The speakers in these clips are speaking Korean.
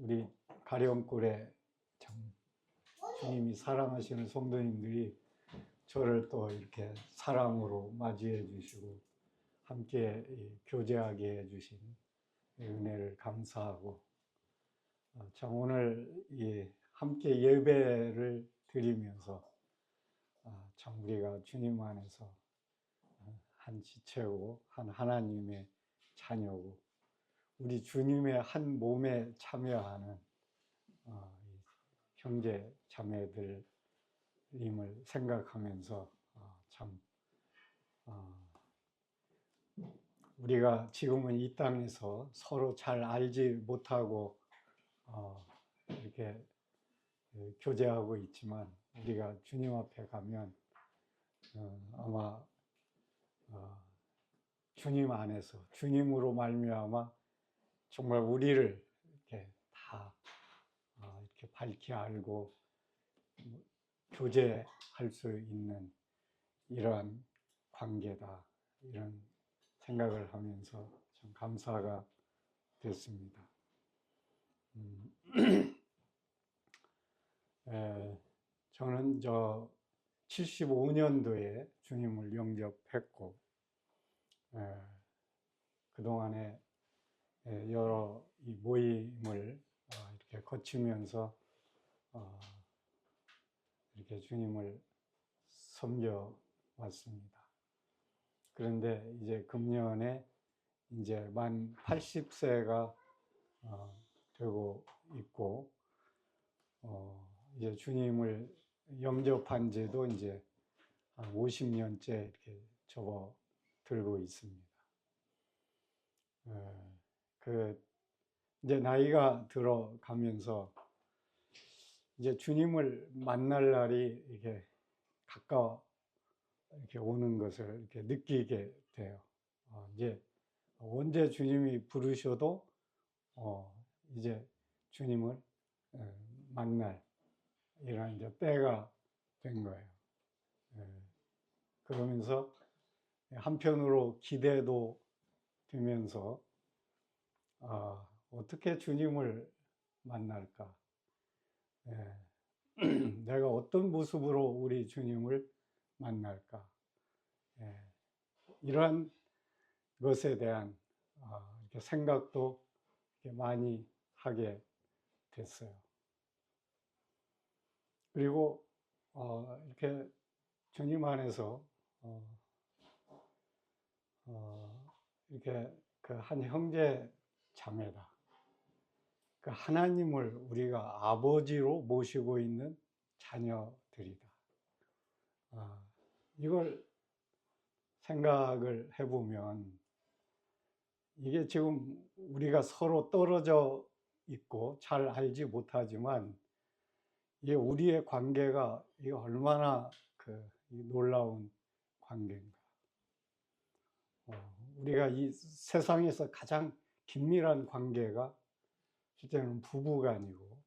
우리 가령굴에 참 주님이 사랑하시는 성도님들이 저를 또 이렇게 사랑으로 맞이해 주시고 함께 교제하게 해 주신 은혜를 감사하고, 참 오늘 함께 예배를 드리면서 참 우리가 주님 안에서 한 지체고 한 하나님의 자녀고 우리 주님의 한 몸에 참여하는 형제 자매들임을 생각하면서 참 우리가 지금은 이 땅에서 서로 잘 알지 못하고 이렇게 교제하고 있지만 우리가 주님 앞에 가면 아마 주님 안에서 주님으로 말미암아 정말 우리를 이렇게 다 이렇게 밝히 알고 교제할 수 있는 이러한 관계다, 이런 생각을 하면서 참 감사가 됐습니다. 저는 75년도에 주님을 영접했고, 그동안에 여러 이 모임을 이렇게 거치면서 이렇게 주님을 섬겨 왔습니다. 그런데 이제 금년에 이제 만 80세가 되고 있고, 이제 주님을 영접한 지도 이제 한 50년째 이렇게 접어들고 있습니다. 이제 나이가 들어가면서 이제 주님을 만날 날이 이렇게 가까워 이렇게 오는 것을 이렇게 느끼게 돼요. 이제 언제 주님이 부르셔도 이제 주님을 만날 이런 이제 때가 된 거예요. 그러면서 한편으로 기대도 되면서 어떻게 주님을 만날까? 내가 어떤 모습으로 우리 주님을 만날까? 이러한 것에 대한 이렇게 생각도 이렇게 많이 하게 됐어요. 그리고 이렇게 주님 안에서 이렇게 그 한 형제 자매다, 그 하나님을 우리가 아버지로 모시고 있는 자녀들이다. 이걸 생각을 해보면 이게 지금 우리가 서로 떨어져 있고 잘 알지 못하지만 이게 우리의 관계가 이게 얼마나 놀라운 관계인가. 우리가 이 세상에서 가장 긴밀한 관계가 실제는 부부간이고,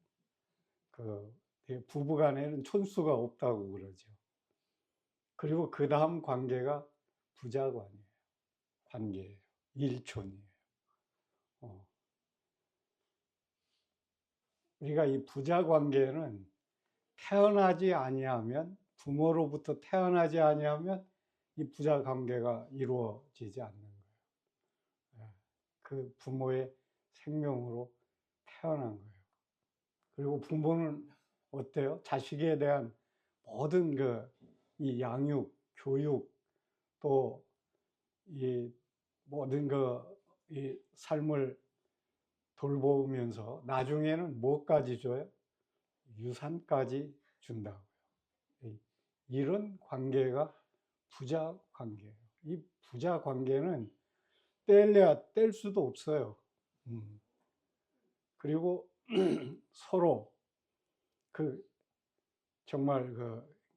부부간에는 촌수가 없다고 그러죠. 그리고 그 다음 관계가 관계예요. 일촌이에요. 우리가 이 부자 관계는 태어나지 아니하면, 부모로부터 태어나지 아니하면 이 부자 관계가 이루어지지 않는 거예요. 그 부모의 생명으로 태어난 거예요. 그리고 부모는 어때요? 자식에 대한 모든 이 양육, 교육, 또 이 모든 이 삶을 돌보면서 나중에는 뭐까지 줘요? 유산까지 준다고요. 이런 관계가 부자 관계예요. 이 부자 관계는 뗄래야 뗄 수도 없어요. 그리고 서로 정말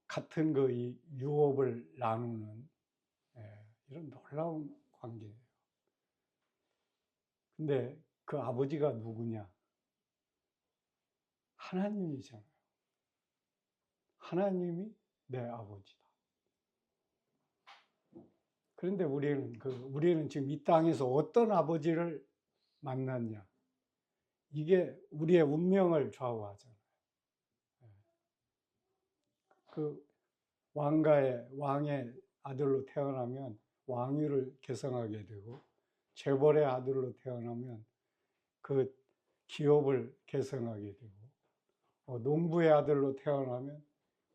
같은 이 유업을 나누는 이런 놀라운 관계예요. 근데 그 아버지가 누구냐? 하나님이잖아요. 하나님이 내 아버지다. 그런데 우리는 지금 이 땅에서 어떤 아버지를 만났냐? 이게 우리의 운명을 좌우하잖아요. 그 왕의 아들로 태어나면 왕위를 계승하게 되고, 재벌의 아들로 태어나면 그 기업을 계승하게 되고, 농부의 아들로 태어나면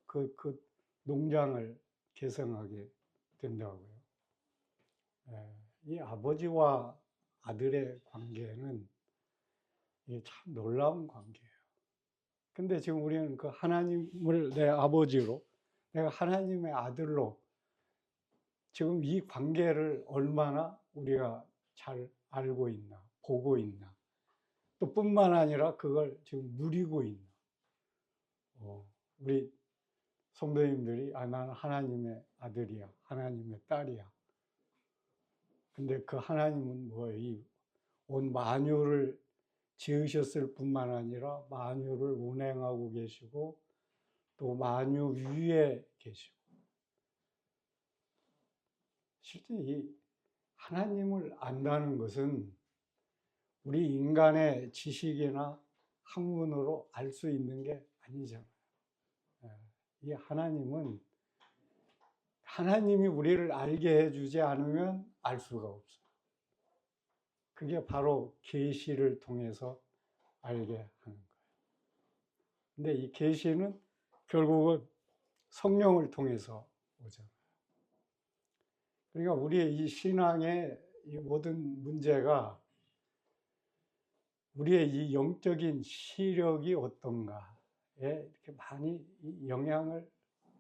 그 농장을 계승하게 된다고요. 이 아버지와 아들의 관계는 이게 참 놀라운 관계예요. 근데 지금 우리는 그 하나님을 내 아버지로, 내가 하나님의 아들로, 지금 이 관계를 얼마나 우리가 잘 알고 있나, 보고 있나, 또 뿐만 아니라 그걸 지금 누리고 있나. 우리 성도님들이, 나는 하나님의 아들이야, 하나님의 딸이야. 근데 그 하나님은 뭐예요? 온 만유를 지으셨을 뿐만 아니라 만유를 운행하고 계시고, 또 만유 위에 계시고. 실제 이 하나님을 안다는 것은 우리 인간의 지식이나 학문으로 알 수 있는 게 아니잖아요. 이 하나님은, 하나님이 우리를 알게 해주지 않으면 알 수가 없어요. 그게 바로 계시를 통해서 알게 하는 거예요. 근데 이 계시는 결국은 성령을 통해서 오잖아요. 그러니까 우리의 이 신앙의 이 모든 문제가 우리의 이 영적인 시력이 어떤가에 이렇게 많이 영향을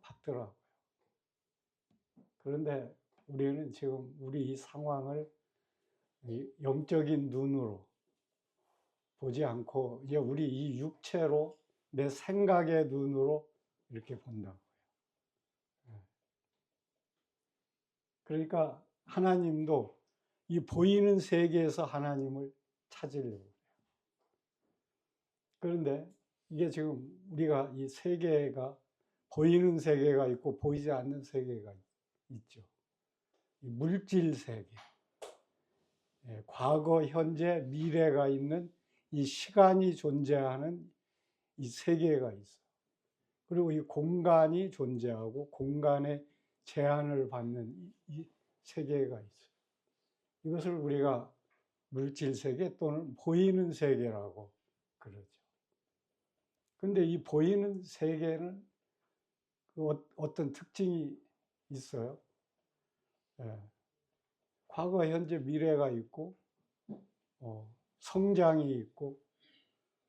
받더라고요. 그런데 우리는 지금 우리 이 상황을 영적인 눈으로 보지 않고 이제 우리 이 육체로, 내 생각의 눈으로 이렇게 본다고요. 그러니까 하나님도 이 보이는 세계에서 하나님을 찾으려고 해요. 그런데 이게 지금 우리가 이 세계가, 보이는 세계가 있고 보이지 않는 세계가 있죠. 이 물질 세계, 과거, 현재, 미래가 있는 이 시간이 존재하는 이 세계가 있어요. 그리고 이 공간이 존재하고 공간의 제한을 받는 이 세계가 있어요. 이것을 우리가 물질 세계 또는 보이는 세계라고 그러죠. 근데 이 보이는 세계는 어떤 특징이 있어요. 과거, 현재, 미래가 있고, 성장이 있고,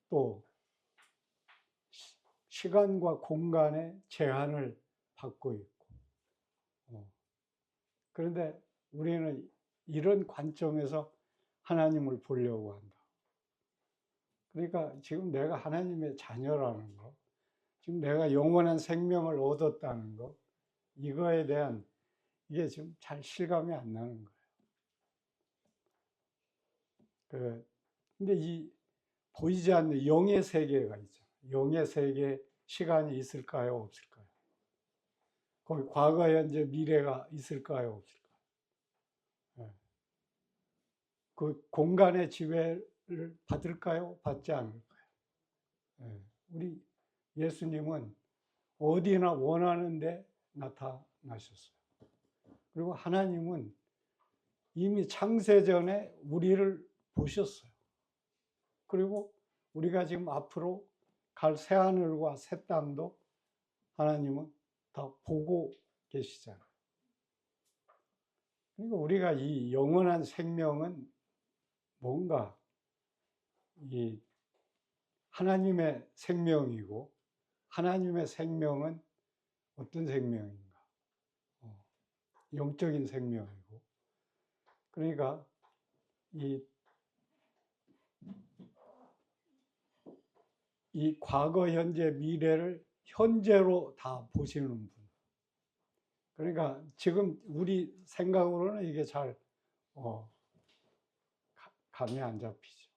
또 시간과 공간의 제한을 받고 있고. 그런데 우리는 이런 관점에서 하나님을 보려고 한다. 그러니까 지금 내가 하나님의 자녀라는 거, 지금 내가 영원한 생명을 얻었다는 거, 이거에 대한 이게 지금 잘 실감이 안 나는 거예요. 근데 이 보이지 않는 영의 세계가 있죠. 영의 세계, 시간이 있을까요? 없을까요? 거기 과거, 현재, 미래가 있을까요? 없을까요? 그 공간의 지배를 받을까요? 받지 않을까요? 우리 예수님은 어디나 원하는데 나타나셨어요. 그리고 하나님은 이미 창세전에 우리를 보셨어요. 그리고 우리가 지금 앞으로 갈 새하늘과 새 땅도 하나님은 다 보고 계시잖아요. 그러니까 우리가 이 영원한 생명은 뭔가 이 하나님의 생명이고, 하나님의 생명은 어떤 생명인가? 영적인 생명이고. 그러니까 이 과거, 현재, 미래를 현재로 다 보시는 분. 그러니까 지금 우리 생각으로는 이게 잘 감이 안 잡히죠.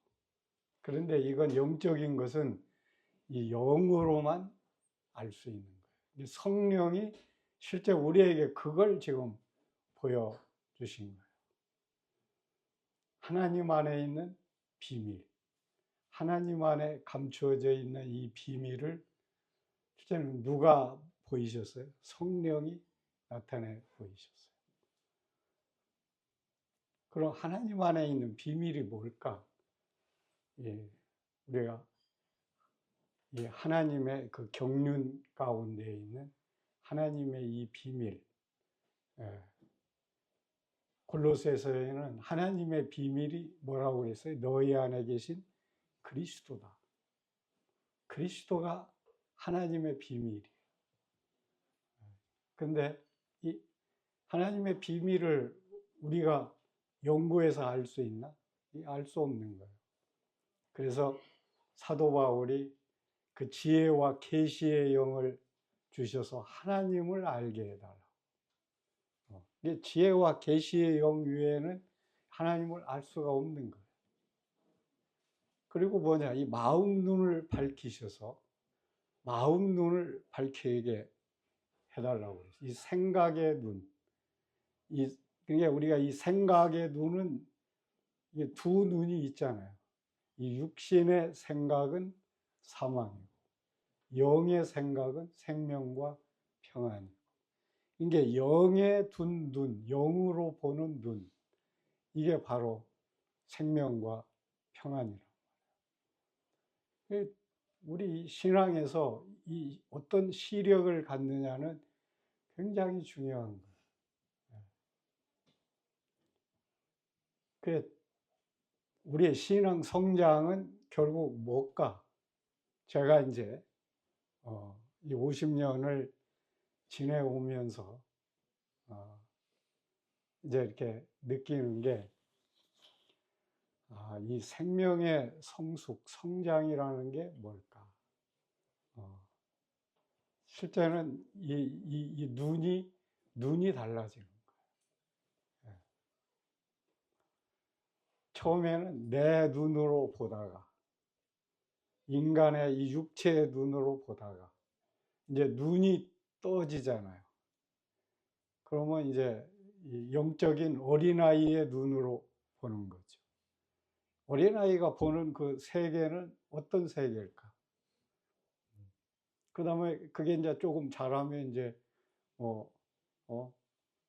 그런데 이건 영적인 것은 이 영으로만 알 수 있는 거예요. 성령이 실제 우리에게 그걸 지금 보여주신 거예요. 하나님 안에 있는 비밀, 하나님 안에 감추어져 있는 이 비밀을 첫째는 누가 보이셨어요? 성령이 나타내 보이셨어요. 그럼 하나님 안에 있는 비밀이 뭘까? 예, 우리가 하나님의 그 경륜 가운데 있는 하나님의 이 비밀, 골로새서에는 하나님의 비밀이 뭐라고 그랬어요? 너희 안에 계신 그리스도다. 그리스도가 하나님의 비밀이에요. 근데 이 하나님의 비밀을 우리가 연구해서 알 수 있나? 알 수 없는 거예요. 그래서 사도 바울이 그 지혜와 계시의 영을 주셔서 하나님을 알게 해달라. 지혜와 계시의 영 외에는 하나님을 알 수가 없는 거예요. 그리고 뭐냐, 이 마음 눈을 밝히셔서 마음 눈을 밝히게 해달라고 그래요. 이 생각의 눈. 그러니까 우리가 이 생각의 눈은 이게 두 눈이 있잖아요. 이 육신의 생각은 사망이고, 영의 생각은 생명과 평안이고. 이게 영에 둔 눈, 영으로 보는 눈, 이게 바로 생명과 평안이란 말이에요. 우리 신앙에서 이 어떤 시력을 갖느냐는 굉장히 중요한 거예요. 그 우리의 신앙 성장은 결국 뭘까? 제가 이제 이 50년을 지내오면서 이제 이렇게 느끼는 게, 이 생명의 성숙, 성장이라는 게 뭘까? 실제는 이 눈이 달라지는 거예요. 처음에는 내 눈으로 보다가, 인간의 이 육체의 눈으로 보다가, 이제 눈이 떠지잖아요. 그러면 이제 영적인 어린아이의 눈으로 보는 거죠. 어린아이가 보는 그 세계는 어떤 세계일까? 그 다음에 그게 이제 조금 자라면 이제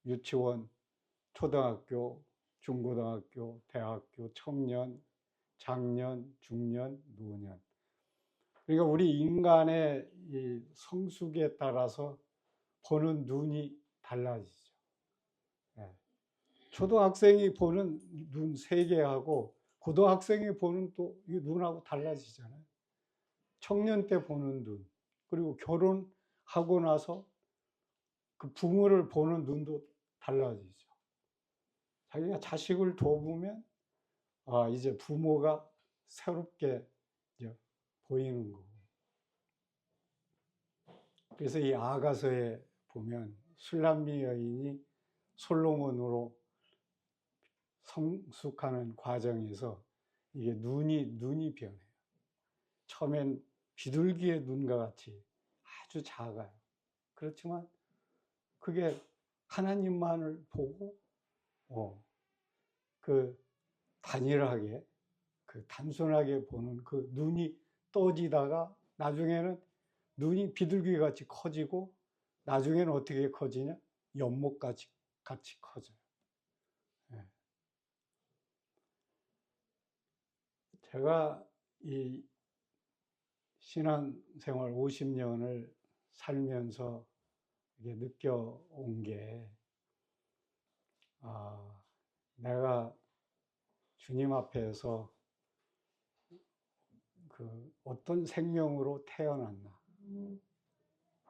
유치원, 초등학교, 중고등학교, 대학교, 청년, 장년, 중년, 노년. 그러니까 우리 인간의 이 성숙에 따라서 보는 눈이 달라지죠. 초등학생이 보는 눈 세계하고 고등학생이 보는 또 이 눈하고 달라지잖아요. 청년 때 보는 눈, 그리고 결혼하고 나서 그 부모를 보는 눈도 달라지죠. 자기가 자식을 돌보면 이제 부모가 새롭게 이제 보이는 거고. 그래서 이 아가서에 보면 술람미 여인이 솔로몬으로 성숙하는 과정에서 이게 눈이 변해요. 처음엔 비둘기의 눈과 같이 아주 작아요. 그렇지만 그게 하나님만을 보고 그 단일하게, 그 단순하게 보는 그 눈이 떠지다가 나중에는 눈이 비둘기 같이 커지고, 나중에는 어떻게 커지냐? 연못같이 같이 커져요. 제가 이 신앙생활 50년을 살면서 이게 느껴온 게, 내가 주님 앞에서 그 어떤 생명으로 태어났나.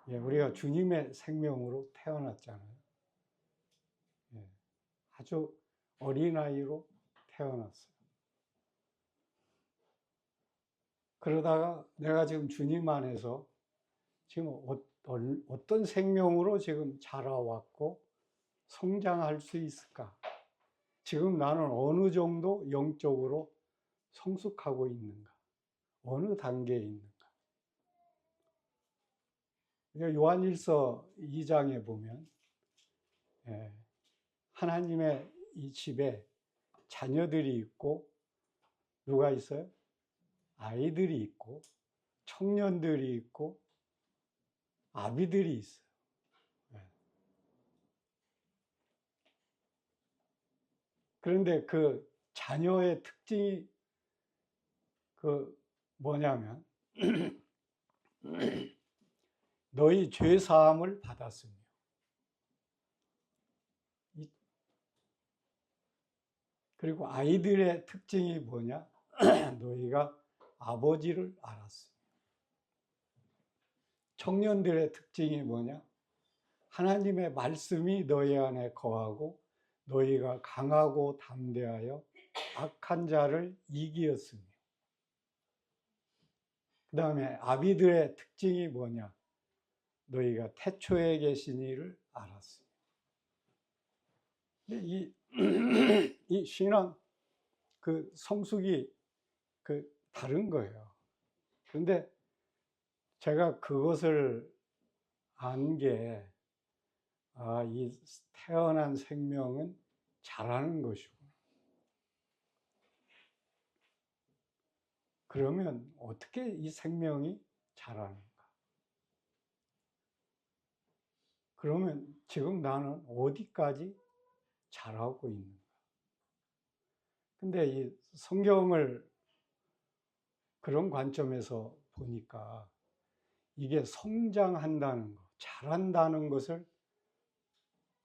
우리가 주님의 생명으로 태어났잖아요. 아주 어린아이로 태어났어요. 그러다가 내가 지금 주님 안에서 지금 어떤 생명으로 지금 자라왔고 성장할 수 있을까? 지금 나는 어느 정도 영적으로 성숙하고 있는가? 어느 단계에 있는가? 요한일서 2장에 보면 하나님의 이 집에 자녀들이 있고 누가 있어요? 아이들이 있고 청년들이 있고 아비들이 있어요. 네. 그런데 그 자녀의 특징이 그 뭐냐면 너희 죄 사함을 받았으며, 그리고 아이들의 특징이 뭐냐? 너희가 아버지를 알았으며. 청년들의 특징이 뭐냐? 하나님의 말씀이 너희 안에 거하고 너희가 강하고 담대하여 악한 자를 이기었으며. 그 다음에 아비들의 특징이 뭐냐? 너희가 태초에 계신 이를 알았으며. 이 신앙 그 성숙이 그 다른 거예요. 그런데 제가 그것을 안 게, 이 태어난 생명은 자라는 것이구나. 그러면 어떻게 이 생명이 자라는가? 그러면 지금 나는 어디까지 자라고 있는가? 근데 이 성경을 그런 관점에서 보니까 이게 성장한다는 것, 자란다는 것을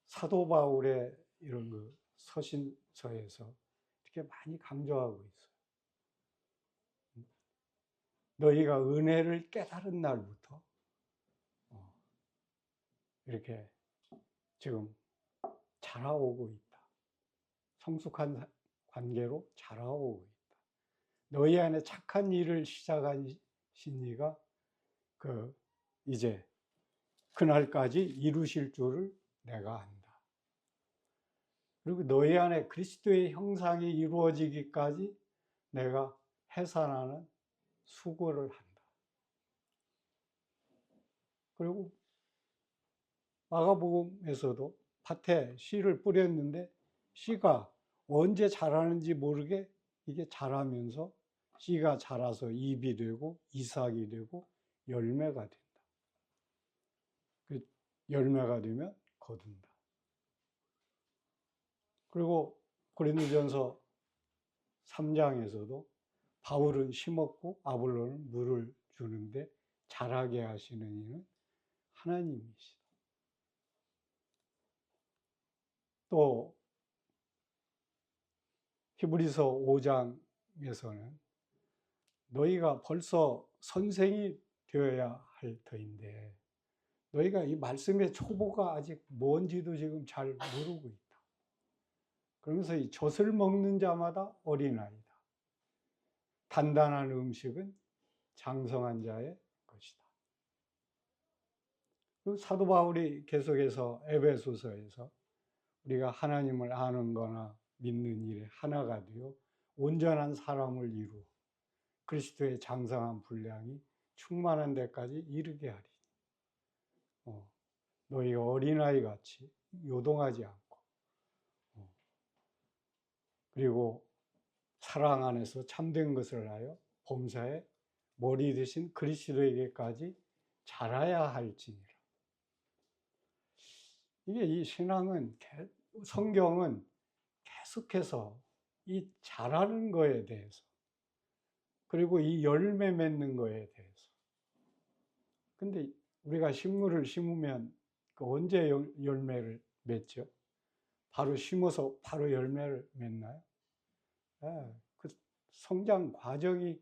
사도 바울의 이런 그 서신서에서 이렇게 많이 강조하고 있어요. 너희가 은혜를 깨달은 날부터 이렇게 지금 자라오고 있다. 성숙한 관계로 자라오고 있다. 너희 안에 착한 일을 시작하신 이가 이제 그날까지 이루실 줄을 내가 안다. 그리고 너희 안에 그리스도의 형상이 이루어지기까지 내가 해산하는 수고를 한다. 그리고 마가복음에서도 밭에 씨를 뿌렸는데 씨가 언제 자라는지 모르게 이게 자라면서 씨가 자라서 잎이 되고 이삭이 되고 열매가 된다. 그 열매가 되면 거둔다. 그리고 고린도전서 3장에서도 바울은 심었고 아볼로는 물을 주는데 자라게 하시는 이는 하나님이시다. 또 히브리서 5장에서는 너희가 벌써 선생이 되어야 할 터인데 너희가 이 말씀의 초보가 아직 뭔지도 지금 잘 모르고 있다. 그러면서 이 젖을 먹는 자마다 어린아이다. 단단한 음식은 장성한 자의 것이다. 그리고 사도 바울이 계속해서 에베소서에서 우리가 하나님을 아는 거나 믿는 일에 하나가 되어 온전한 사람을 이루어 그리스도의 장성한 분량이 충만한 데까지 이르게 하리. 너희가 어린아이 같이 요동하지 않고 그리고 사랑 안에서 참된 것을 하여 범사에 머리 되신 그리스도에게까지 자라야 할지니라. 이게 이 신앙은 성경은 계속해서 이 자라는 거에 대해서 그리고 이 열매 맺는 거에 대해서. 근데 우리가 식물을 심으면 언제 열매를 맺죠? 바로 심어서 바로 열매를 맺나요? 네, 그 성장 과정이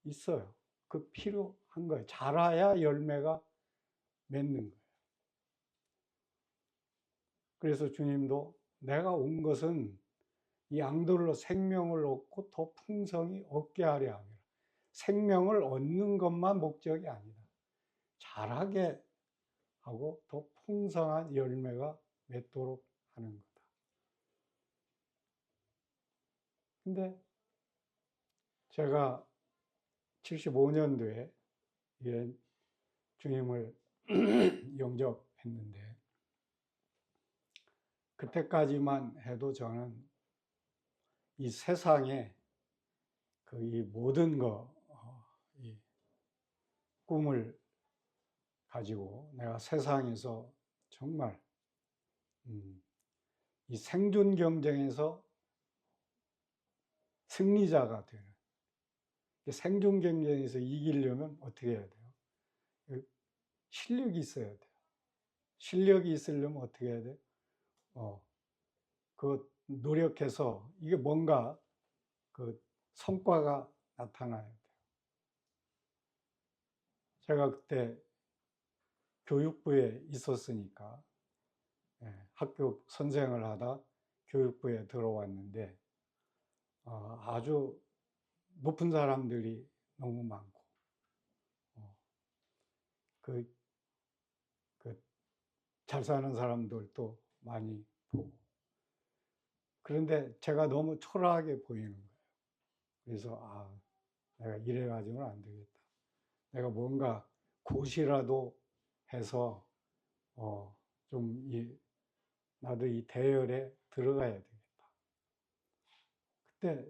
있어요. 그 필요한 거예요. 자라야 열매가 맺는 거예요. 그래서 주님도 내가 온 것은 이 양들로 생명을 얻고 더 풍성히 얻게 하려 함이라. 생명을 얻는 것만 목적이 아니다. 자라게 하고 더 풍성한 열매가 맺도록 하는 거다. 근데 제가 75년도에 주님을 영접했는데 그때까지만 해도 저는 이 세상에 이 모든 이 꿈을 가지고 내가 세상에서 정말 이 생존 경쟁에서 승리자가 되는, 생존 경쟁에서 이기려면 어떻게 해야 돼요? 실력이 있어야 돼요. 실력이 있으려면 어떻게 해야 돼요? 노력해서 이게 뭔가 성과가 나타나야 돼요. 제가 그때 교육부에 있었으니까, 학교 선생을 하다 교육부에 들어왔는데, 아주 높은 사람들이 너무 많고, 잘 사는 사람들도 많이 보고. 그런데 제가 너무 초라하게 보이는 거예요. 그래서, 내가 이래가지고는 안 되겠다. 내가 뭔가 고시라도 해서, 나도 이 대열에 들어가야 되겠다. 그때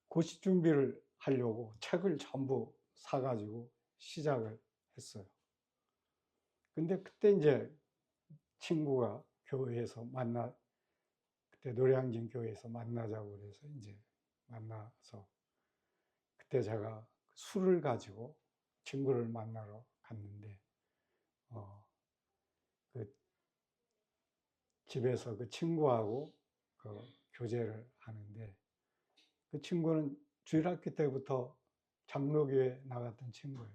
고시 준비를 하려고 책을 전부 사가지고 시작을 했어요. 근데 그때 이제 친구가 교회에서 그때 노량진 교회에서 만나자고 그래서 이제 만나서, 그때 제가 술을 가지고 친구를 만나러 갔는데, 집에서 그 친구하고 교제를 하는데, 그 친구는 주일학교 때부터 장로교회 나갔던 친구예요.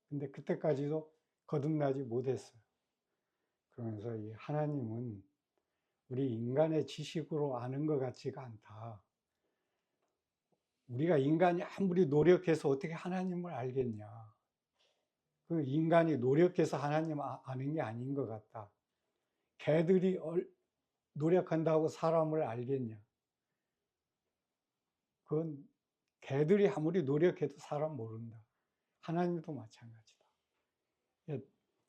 근데 그때까지도 거듭나지 못했어요. 그러면서 이 하나님은 우리 인간의 지식으로 아는 것 같지가 않다. 우리가 인간이 아무리 노력해서 어떻게 하나님을 알겠냐. 그 인간이 노력해서 하나님 아는 게 아닌 것 같다. 개들이 노력한다고 사람을 알겠냐. 그건 개들이 아무리 노력해도 사람 모른다. 하나님도 마찬가지다.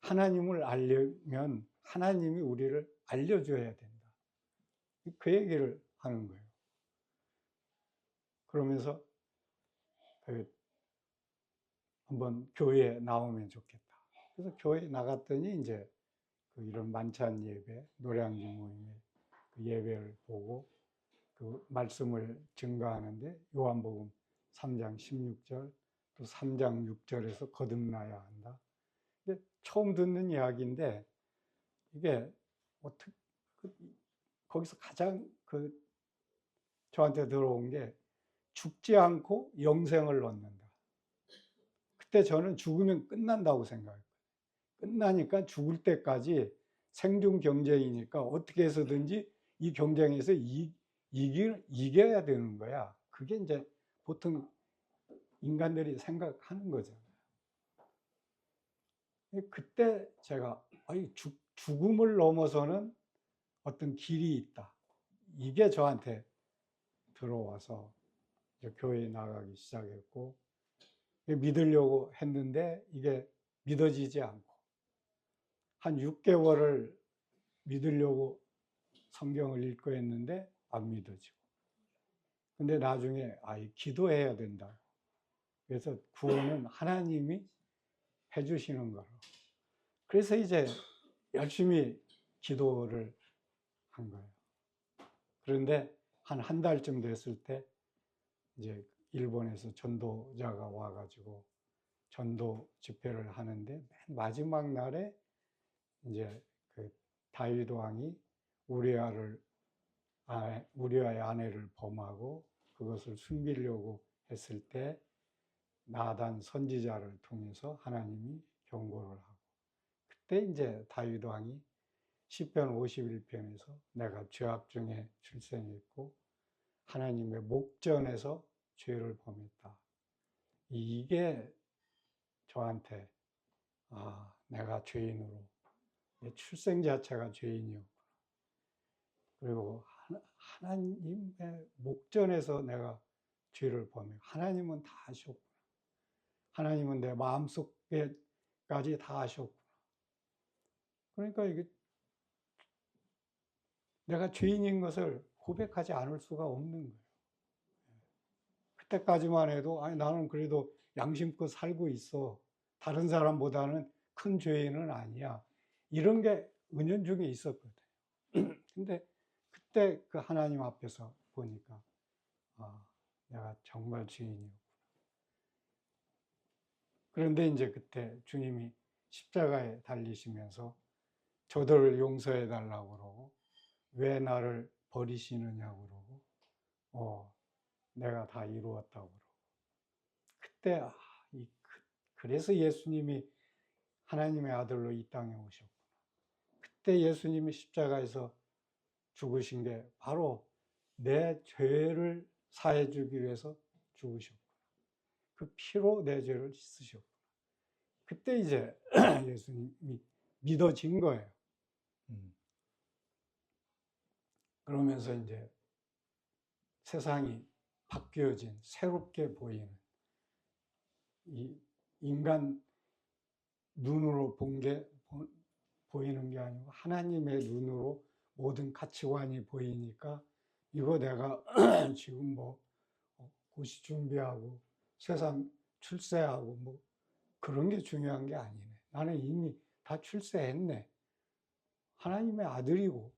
하나님을 알려면 하나님이 우리를 알려줘야 된다. 그 얘기를 하는 거예요. 그러면서 한번 교회에 나오면 좋겠다. 그래서 교회에 나갔더니 이제 이런 만찬 예배, 노량진 모임의 예배를 보고 그 말씀을 증거하는데, 요한복음 3장 16절, 또 3장 6절에서 거듭나야 한다. 근데 처음 듣는 이야기인데, 이게 어떻게, 거기서 가장 저한테 들어온 게, 죽지 않고 영생을 얻는다. 그때 저는 죽으면 끝난다고 생각했거든요. 끝나니까 죽을 때까지 생존 경쟁이니까 어떻게 해서든지 이 경쟁에서 이겨야 되는 거야. 그게 이제 보통 인간들이 생각하는 거잖아요. 그때 제가 죽음을 넘어서는 어떤 길이 있다. 이게 저한테 들어와서 이제 교회에 나가기 시작했고, 믿으려고 했는데 이게 믿어지지 않고, 한 6개월을 믿으려고 성경을 읽고 했는데 안 믿어지고. 근데 나중에 기도해야 된다. 그래서 구원은 하나님이 해주시는 거로. 그래서 이제 열심히 기도를 한 거예요. 그런데 한 달쯤 됐을 때 이제 일본에서 전도자가 와가지고 전도 집회를 하는데, 맨 마지막 날에 이제 다윗 왕이 우리아의 아내를 범하고 그것을 숨기려고 했을 때 나단 선지자를 통해서 하나님이 경고를 하고, 그때 이제 다윗 왕이 시편 51편에서 내가 죄악 중에 출생했고 하나님의 목전에서 죄를 범했다. 이게 저한테 내가 죄인으로, 내 출생 자체가 죄인이었구나. 그리고 하나님의 목전에서 내가 죄를 범해. 하나님은 다 아셨구나. 하나님은 내 마음속에까지 다 아셨구나. 그러니까 이게 내가 죄인인 것을 고백하지 않을 수가 없는 거예요. 그때까지만 해도 아니 나는 그래도 양심껏 살고 있어. 다른 사람보다는 큰 죄인은 아니야. 이런 게 은연중에 있었거든. 근데 그때 그 하나님 앞에서 보니까 아, 내가 정말 죄인이었구나. 그런데 이제 그때 주님이 십자가에 달리시면서 저들을 용서해 달라고 그러고 왜 나를 버리시느냐고 그러고 내가 다 이루었다고 그러고 그때 그래서 예수님이 하나님의 아들로 이 땅에 오셨구나. 그때 예수님이 십자가에서 죽으신 게 바로 내 죄를 사해 주기 위해서 죽으셨구나. 그 피로 내 죄를 씻으셨구나. 그때 이제 예수님이 믿어진 거예요. 그러면서 이제 세상이 바뀌어진, 새롭게 보이는, 이 인간 눈으로 보이는 게 아니고 하나님의 눈으로 모든 가치관이 보이니까 이거 내가 지금 뭐 고시 준비하고 세상 출세하고 뭐 그런 게 중요한 게 아니네. 나는 이미 다 출세했네. 하나님의 아들이고,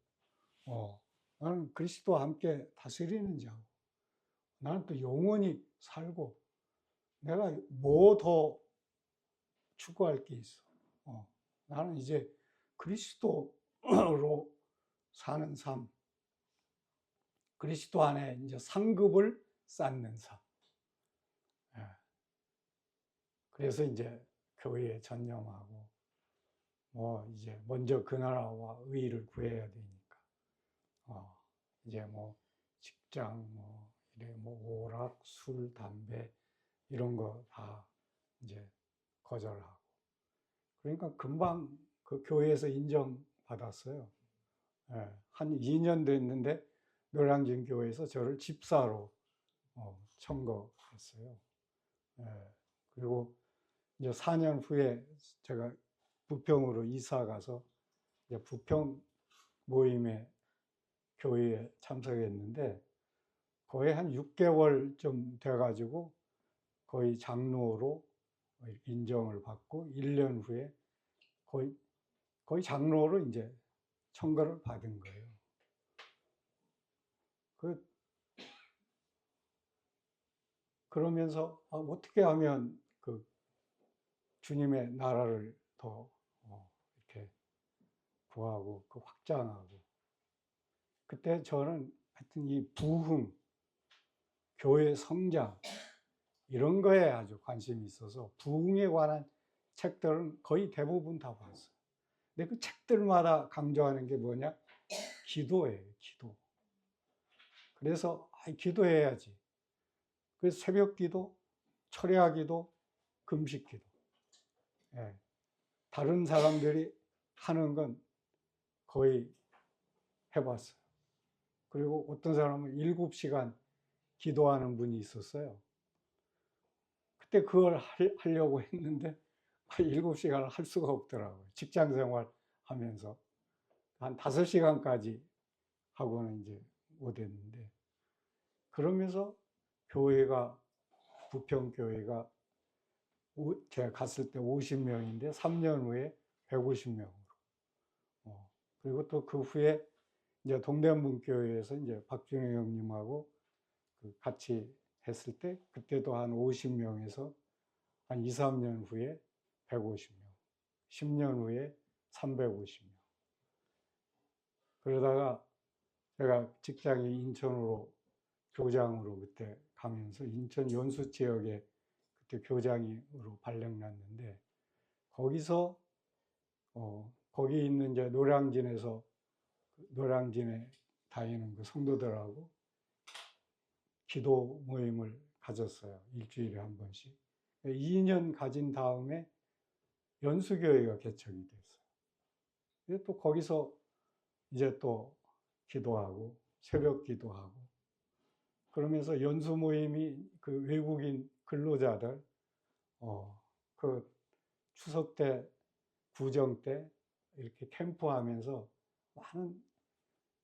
나는 그리스도와 함께 다스리는 자고, 나는 또 영원히 살고, 내가 뭐 더 추구할 게 있어. 나는 이제 그리스도로 사는 삶, 그리스도 안에 이제 상급을 쌓는 삶. 그래서 이제 교회에 전념하고, 뭐 이제 먼저 그 나라와 의를 구해야 되니까, 이제 뭐 직장, 뭐 이래 뭐 오락, 술, 담배 이런 거 다 이제 거절하고. 그러니까 금방 그 교회에서 인정받았어요. 한 2년 됐는데 노량진 교회에서 저를 집사로 청거했어요. 그리고 이제 4년 후에 제가 부평으로 이사 가서 이제 부평 모임에 교회에 참석했는데 거의 한 6개월 좀 돼가지고 거의 장로로 인정을 받고 1년 후에 거의 장로로 이제 청거를 받은 거예요. 그러면서 어떻게 하면 그 주님의 나라를 더 이렇게 구하고 그 확장하고 그때 저는 하여튼 이 부흥, 교회 성장 이런 거에 아주 관심이 있어서 부흥에 관한 책들은 거의 대부분 다 봤어요. 근데 그 책들마다 강조하는 게 뭐냐? 기도예요, 기도. 그래서 기도해야지. 그래서 새벽 기도, 철야 기도, 금식 기도. 다른 사람들이 하는 건 거의 해봤어요. 그리고 어떤 사람은 7시간 기도하는 분이 있었어요. 그때 그걸 하려고 했는데 7시간을 할 수가 없더라고요. 직장 생활 하면서. 한 5시간까지 하고는 이제 못했는데. 그러면서 교회가, 부평교회가 제가 갔을 때 50명인데 3년 후에 150명으로. 그리고 또 그 후에 이제 동대문교회에서 이제 박준영 형님하고 같이 했을 때 그때도 한 50명에서 한 2, 3년 후에 150명, 10년 후에 350명. 그러다가 제가 직장이 인천으로 교장으로 그때 가면서 인천 연수 지역에 그때 교장으로 발령났는데 거기서 거기 있는 이제 노량진에 다니는 그 성도들하고 기도 모임을 가졌어요. 일주일에 한 번씩. 2년 가진 다음에 연수교회가 개척이 됐어요. 또 거기서 이제 또 기도하고 새벽 기도하고 그러면서 연수 모임이 그 외국인 근로자들 그 추석 때 구정 때 이렇게 캠프하면서 많은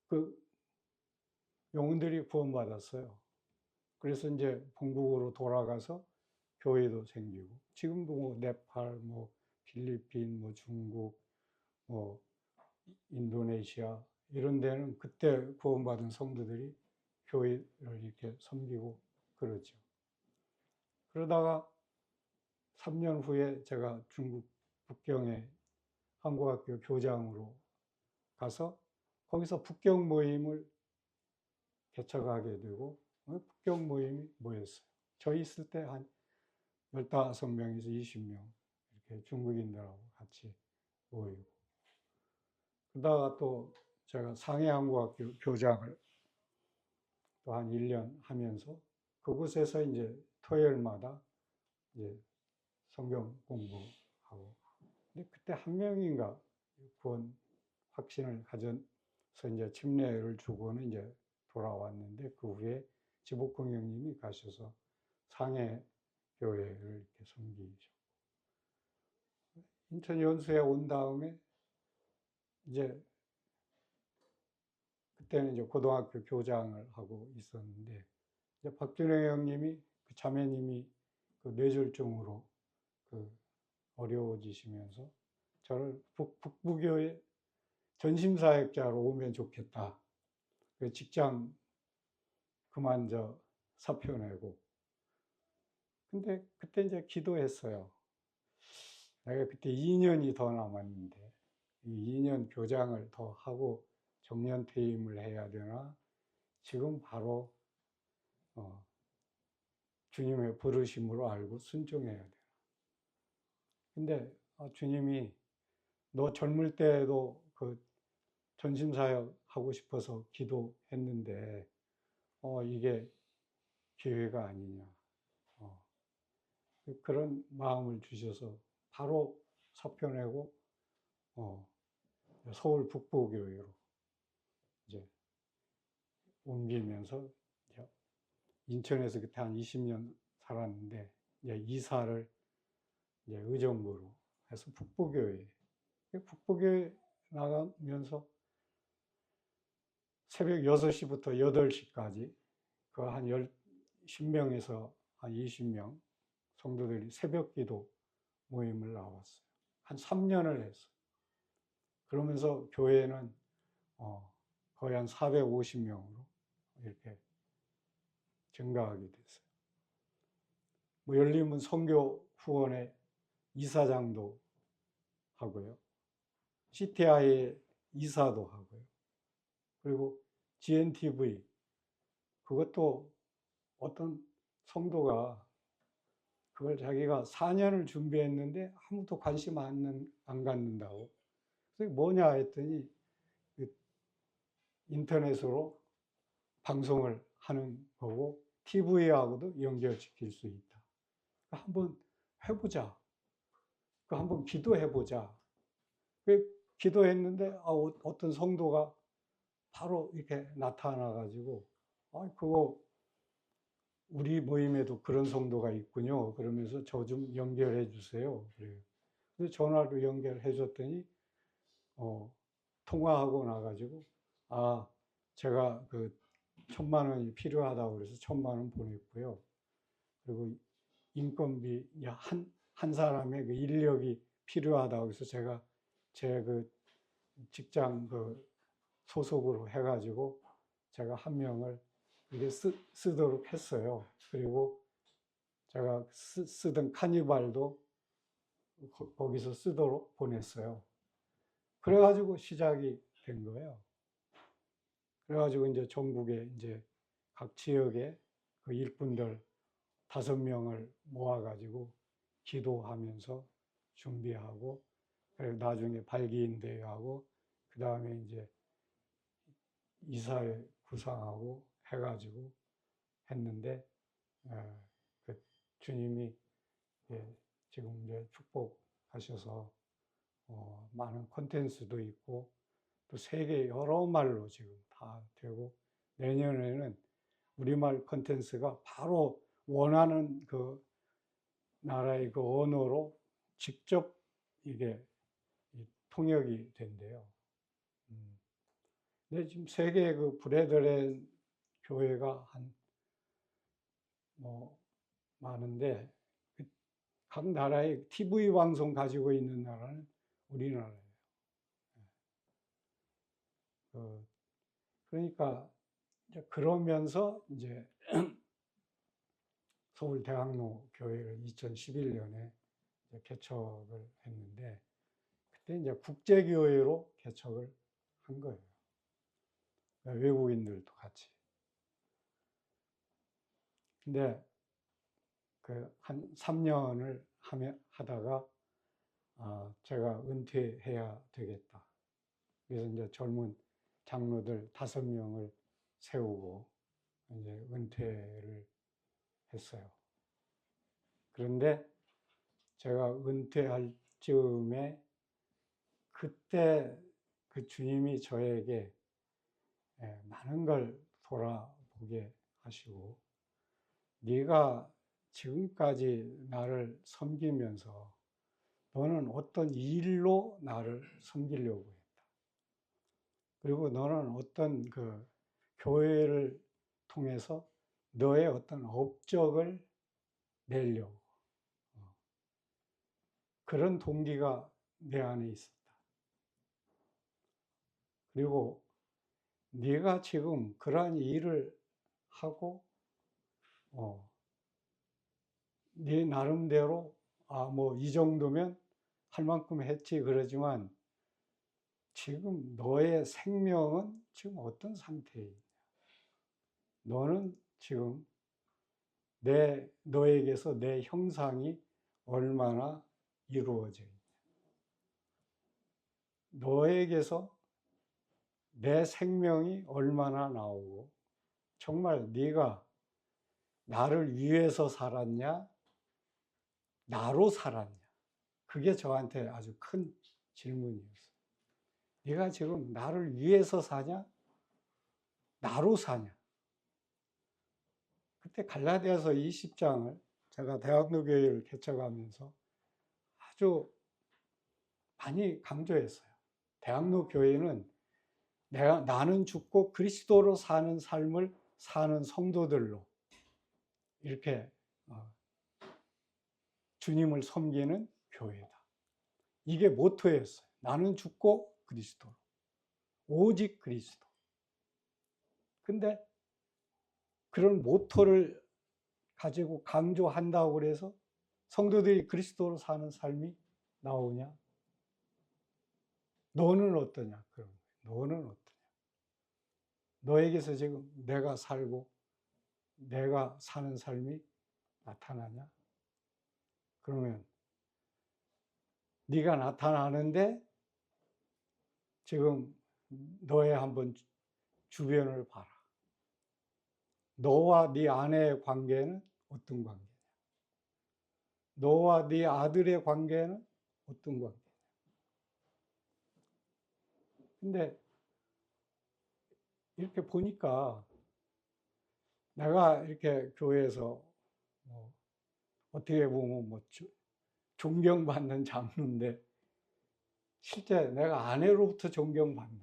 그 영혼들이 구원받았어요. 그래서 이제 본국으로 돌아가서 교회도 생기고, 지금도 뭐 네팔, 뭐 필리핀, 뭐 중국, 뭐 인도네시아 이런 데는 그때 구원받은 성도들이 교회를 이렇게 섬기고 그러죠. 그러다가 3년 후에 제가 중국 북경에 한국학교 교장으로 가서 거기서 북경 모임을 개척하게 되고, 북경 모임이 모였어요. 저희 있을 때 한 15명에서 20명 이렇게 중국인들하고 같이 모이고, 그러다가 또 제가 상해한국학교 교장을 또 한 1년 하면서 그곳에서 이제 토요일마다 이제 성경 공부하고, 근데 그때 한 명인가 구원 확신을 가져서 이제 침례를 주고는 이제 돌아왔는데, 그 후에 지복공 형님이 가셔서 상해 교회를 이렇게 섬기셨고, 인천 연수에 온 다음에 이제 그때는 이제 고등학교 교장을 하고 있었는데, 이제 박준혜 형님이 그 자매님이 그 뇌졸중으로 그 어려워지시면서 저를 북부교회 전심사역자로 오면 좋겠다. 그 직장 그만 사표 내고. 근데 그때 이제 기도했어요. 내가 그때 2년이 더 남았는데 이 2년 교장을 더 하고 정년 퇴임을 해야 되나? 지금 바로 주님의 부르심으로 알고 순종해야 되나? 근데 주님이 너 젊을 때도 그 전심사역 하고 싶어서 기도했는데 이게 기회가 아니냐. 그런 마음을 주셔서 바로 사표 내고 서울 북부교회로 이제 옮기면서 이제 인천에서 그때 한 20년 살았는데 이제 이사를 이제 의정부로 해서 북부교회 나가면서 새벽 6시부터 8시까지 그 한 10명에서 한 20명 성도들이 새벽 기도 모임을 나왔어요. 한 3년을 했어요. 그러면서 교회는 거의 한 450명으로 이렇게 증가하게 됐어요. 뭐 열린문 선교 후원의 이사장도 하고요. CTI 이사도 하고요. 그리고 GNTV, 그것도 어떤 성도가 그걸 자기가 4년을 준비했는데 아무도 관심 안 갖는다고. 그래서 뭐냐 했더니 인터넷으로 방송을 하는 거고 TV하고도 연결시킬 수 있다. 한번 해보자. 한번 기도해보자. 기도했는데 어떤 성도가 바로 이렇게 나타나가지고 그거 우리 모임에도 그런 성도가 있군요. 그러면서 저 좀 연결해 주세요. 그래요. 그래서 전화로 연결해 줬더니 통화하고 나가지고 제가 그 1,000,000원이 필요하다고 그래서 1,000,000원 보냈고요. 그리고 인건비 한 사람의 그 인력이 필요하다고 해서 제가 제 그 직장 그 소속으로 해가지고 제가 한 명을 이게 쓰도록 했어요. 그리고 제가 쓰던 카니발도 거기서 쓰도록 보냈어요. 그래가지고 시작이 된 거예요. 그래가지고 이제 전국에 이제 각 지역에 그 일꾼들 5명을 모아가지고 기도하면서 준비하고, 그리고 나중에 발기인 대회하고, 그 다음에 이제 이사회 구상하고 해가지고 했는데, 그 주님이 지금 이제 축복하셔서 많은 콘텐츠도 있고 또 세계 여러 말로 지금 다 되고, 내년에는 우리말 콘텐츠가 바로 원하는 그 나라의 그 언어로 직접 이게 통역이 된대요. 근데 지금 세계 그 브레드렌 교회가 한 뭐 많은데 각 나라의 TV 방송 가지고 있는 나라는 우리나라예요. 그러니까 이제 그러면서 이제 서울대학로 교회를 2011년에 개척을 했는데 그때 이제 국제교회로 개척을 한 거예요. 외국인들도 같이. 근데 그 한 3년을 하다가 제가 은퇴해야 되겠다. 그래서 이제 젊은 장로들 5명을 세우고 이제 은퇴를 했어요. 그런데 제가 은퇴할 즈음에 그때 그 주님이 저에게 많은 걸 돌아보게 하시고 네가 지금까지 나를 섬기면서 너는 어떤 일로 나를 섬기려고 했다. 그리고 너는 어떤 그 교회를 통해서 너의 어떤 업적을 내려고 그런 동기가 내 안에 있었다. 그리고 네가 지금 그러한 일을 하고 네 나름대로 뭐 이 정도면 할 만큼 했지 그러지만 지금 너의 생명은 지금 어떤 상태에 있냐? 너는 지금 너에게서 내 형상이 얼마나 이루어져 있냐? 너에게서 내 생명이 얼마나 나오고 정말 네가 나를 위해서 살았냐? 나로 살았냐? 그게 저한테 아주 큰 질문이었어요. 네가 지금 나를 위해서 사냐? 나로 사냐? 그때 갈라디아서 20장을 제가 대학로 교회를 개척하면서 아주 많이 강조했어요. 대학로 교회는 나는 죽고 그리스도로 사는 삶을 사는 성도들로 이렇게 주님을 섬기는 교회다. 이게 모토였어요. 나는 죽고 그리스도로. 오직 그리스도. 근데 그런 모토를 가지고 강조한다고 그래서 성도들이 그리스도로 사는 삶이 나오냐? 너는 어떠냐? 그런 거예요. 너는 어떠냐? 너에게서 지금 내가 살고 내가 사는 삶이 나타나냐? 그러면 네가 나타나는데 지금 너의 한번 주변을 봐라. 너와 네 아내의 관계는 어떤 관계냐? 너와 네 아들의 관계는 어떤 관계냐? 근데 이렇게 보니까 내가 이렇게 교회에서 뭐 어떻게 보면 뭐 존경받는 장로인데 실제 내가 아내로부터 존경받나?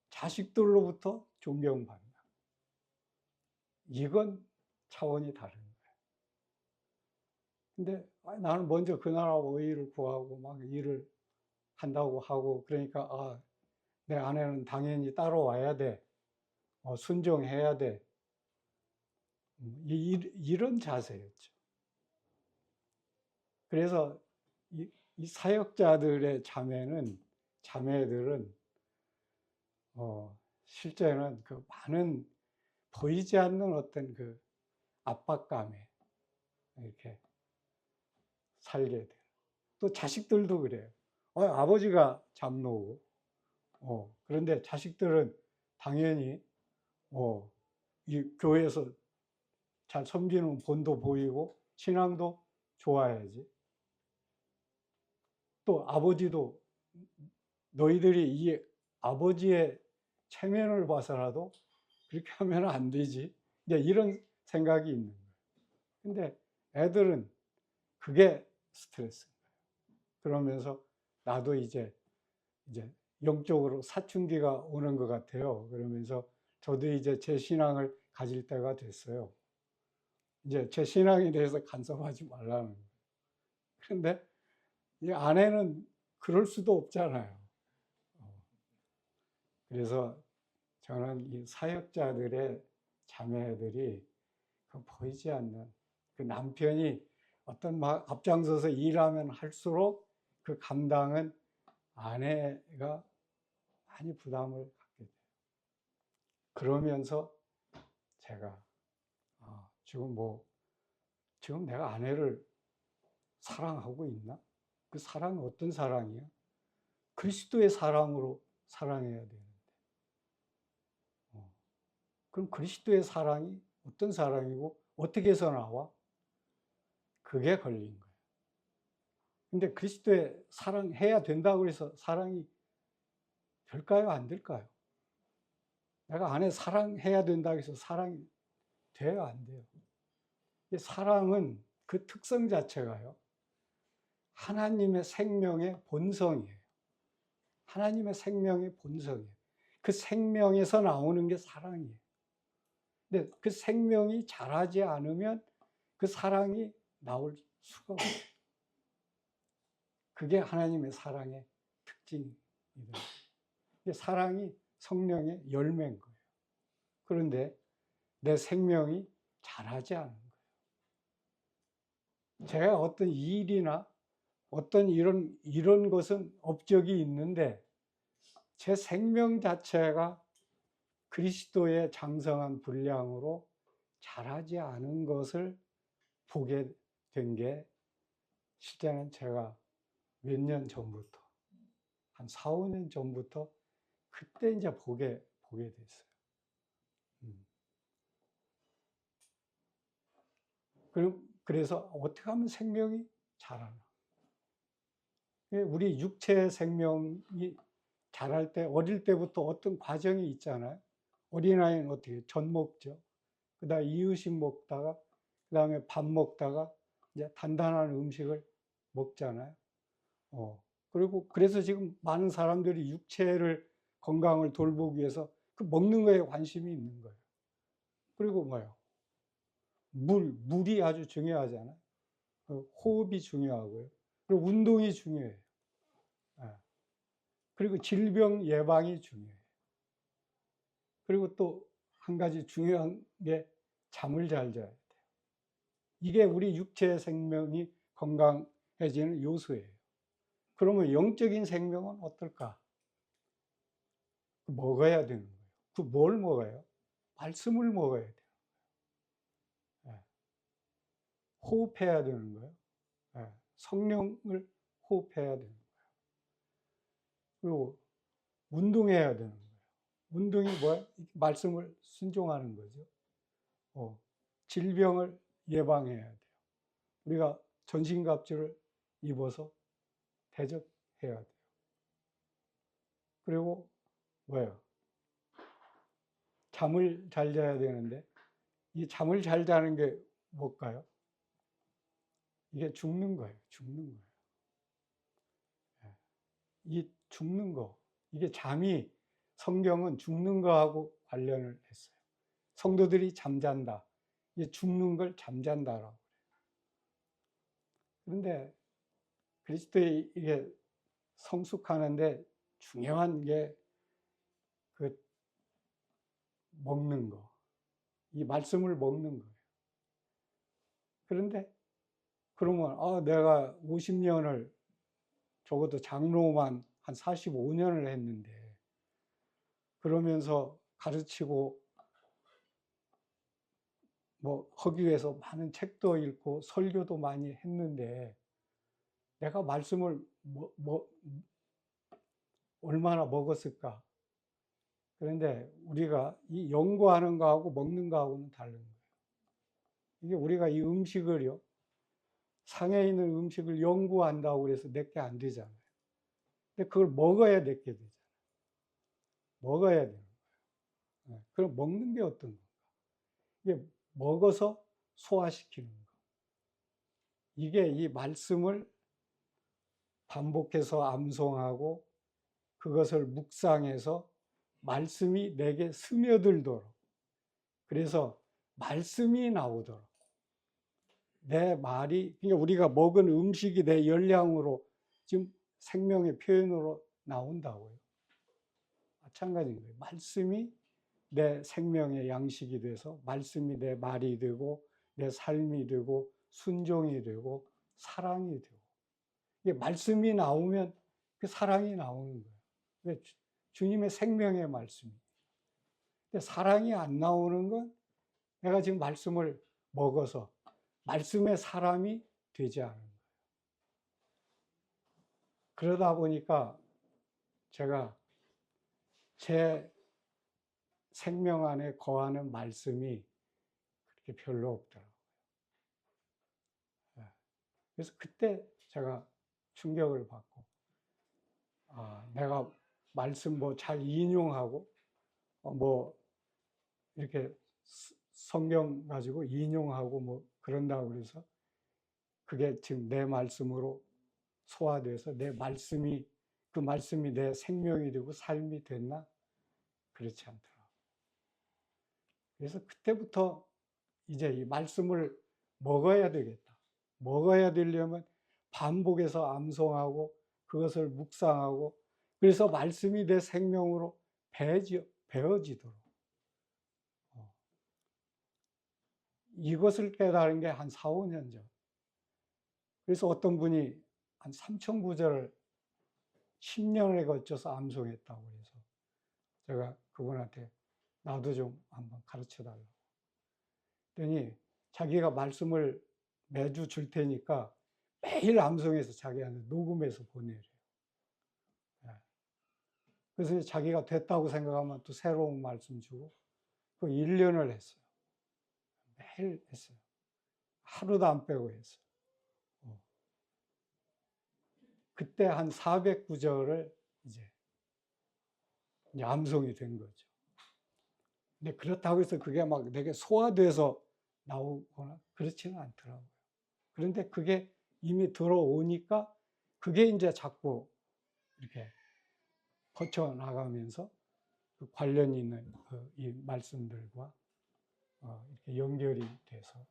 자식들로부터 존경받나? 이건 차원이 다른 거예요. 근데 나는 먼저 그 나라 의의를 구하고 막 일을 한다고 하고 그러니까 내 아내는 당연히 따라와야 돼. 순종해야 돼. 이런 자세였죠. 그래서 이 사역자들의 자매들은 실제는 그 많은 보이지 않는 어떤 그 압박감에 이렇게 살게 돼요. 또 자식들도 그래요. 아버지가 장로고, 그런데 자식들은 당연히 이 교회에서 잘 섬기는 본도 보이고 신앙도 좋아야지. 또 아버지도 너희들이 이 아버지의 체면을 봐서라도 그렇게 하면 안 되지. 이제 이런 생각이 있는 거예요. 근데 애들은 그게 스트레스인 거예요. 그러면서 나도 이제 영적으로 사춘기가 오는 것 같아요. 그러면서 저도 이제 제 신앙을 가질 때가 됐어요. 이제 제 신앙에 대해서 간섭하지 말라는 거예요. 그런데 이 아내는 그럴 수도 없잖아요. 그래서 저는 이 사역자들의 자매들이 그 보이지 않는 그 남편이 어떤 막 앞장서서 일하면 할수록 그 감당은 아내가 많이 부담을 갖게 돼요. 그러면서 제가 지금 내가 아내를 사랑하고 있나? 그 사랑은 어떤 사랑이야? 그리스도의 사랑으로 사랑해야 되는데. 그럼 그리스도의 사랑이 어떤 사랑이고 어떻게 해서 나와? 그게 걸린 거예요. 근데 그리스도의 사랑해야 된다고 해서 사랑이 될까요? 안 될까요? 내가 아내 사랑해야 된다고 해서 사랑이 돼요? 안 돼요? 사랑은 그 특성 자체가요. 하나님의 생명의 본성이에요. 하나님의 생명의 본성이에요. 그 생명에서 나오는 게 사랑이에요. 근데 그 생명이 자라지 않으면 그 사랑이 나올 수가 없어요. 그게 하나님의 사랑의 특징입니다. 사랑이 성령의 열매인 거예요. 그런데 내 생명이 자라지 않은 거예요. 제가 어떤 일이나 어떤 이런 것은 업적이 있는데 제 생명 자체가 그리스도의 장성한 분량으로 자라지 않은 것을 보게 된 게 실제는 제가 몇 년 전부터 한 4, 5년 전부터 그때 이제 보게 됐어요. 그래서 어떻게 하면 생명이 자라나? 우리 육체 생명이 자랄 때 어릴 때부터 어떤 과정이 있잖아요. 어린아이는 어떻게 젖 먹죠. 그다음에 이유식 먹다가 그다음에 밥 먹다가 이제 단단한 음식을 먹잖아요. 그리고 그래서 지금 많은 사람들이 육체를 건강을 돌보기 위해서 그 먹는 거에 관심이 있는 거예요. 그리고 뭐예요? 물이 아주 중요하잖아요. 호흡이 중요하고요. 그리고 운동이 중요해요. 그리고 질병 예방이 중요해요. 그리고 또 한 가지 중요한 게 잠을 잘 자야 돼요. 이게 우리 육체 생명이 건강해지는 요소예요. 그러면 영적인 생명은 어떨까? 먹어야 되는 거예요. 그 뭘 먹어요? 말씀을 먹어야 돼요. 호흡해야 되는 거예요. 성령을 호흡해야 되는 거예요. 그리고 운동해야 되는 거예요. 운동이 뭐야? 말씀을 순종하는 거죠. 질병을 예방해야 돼요. 우리가 전신갑주를 입어서 대적해야 돼요. 그리고 뭐예요? 잠을 잘 자야 되는데 이 잠을 잘 자는 게 뭘까요? 이게 죽는 거예요. 죽는 거예요. 이 죽는 거, 이게 잠이 성경은 죽는 거하고 관련을 했어요. 성도들이 잠잔다. 이게 죽는 걸 잠잔다라고 그래요. 그런데 그리스도의 이게 성숙하는데 중요한 게 그 먹는 거, 이 말씀을 먹는 거예요. 그런데 그러면 내가 50년을 적어도 장로만 한 45년을 했는데 그러면서 가르치고 하기 위해서 많은 책도 읽고 설교도 많이 했는데 내가 말씀을 얼마나 먹었을까? 그런데 우리가 이 연구하는 거하고 먹는 거하고는 다른 거예요. 이게 우리가 이 음식을요, 상에 있는 음식을 연구한다고 해서 내게 안 되잖아요. 근데 그걸 먹어야 내게 되잖아요. 먹어야 되는 거예요. 그럼 먹는 게 어떤 건가? 이게 먹어서 소화시키는 거. 이게 이 말씀을 반복해서 암송하고 그것을 묵상해서 말씀이 내게 스며들도록, 그래서 말씀이 나오도록, 내 말이, 그러니까 우리가 먹은 음식이 내 열량으로 지금 생명의 표현으로 나온다고요. 마찬가지인 거예요. 말씀이 내 생명의 양식이 돼서 말씀이 내 말이 되고 내 삶이 되고 순종이 되고 사랑이 되고, 이게 말씀이 나오면 그 사랑이 나오는 거예요. 주님의 생명의 말씀이. 근데 사랑이 안 나오는 건 내가 지금 말씀을 먹어서 말씀의 사람이 되지 않은 거예요. 그러다 보니까 제가 제 생명 안에 거하는 말씀이 그렇게 별로 없더라고요. 그래서 그때 제가 충격을 받고, 내가 말씀 뭐 잘 인용하고, 뭐 이렇게 성경 가지고 인용하고 뭐 그런다고 그래서 그게 지금 내 말씀으로 소화돼서 내 말씀이, 그 말씀이 내 생명이 되고 삶이 됐나? 그렇지 않더라고요. 그래서 그때부터 이제 이 말씀을 먹어야 되겠다. 먹어야 되려면 반복해서 암송하고 그것을 묵상하고, 그래서 말씀이 내 생명으로 배어지도록. 이것을 깨달은 게 한 4, 5년 전. 그래서 어떤 분이 한 3,000구절을 10년에 걸쳐서 암송했다고 해서 제가 그분한테 나도 좀 한번 가르쳐 달라고. 그랬더니 자기가 말씀을 매주 줄 테니까 매일 암송해서 자기한테 녹음해서 보내래요. 그래서 자기가 됐다고 생각하면 또 새로운 말씀 주고, 그 1년을 했어요. 매일 했어요. 하루도 안 빼고 했어요. 그때 한 400구절을 이제 암송이 된 거죠. 근데 그렇다고 해서 그게 막 내게 소화돼서 나오거나 그렇지는 않더라고요. 그런데 그게 이미 들어오니까 그게 이제 자꾸 이렇게 퍼쳐나가면서 그 관련 있는 이 말씀들과 이렇게 연결이 돼서,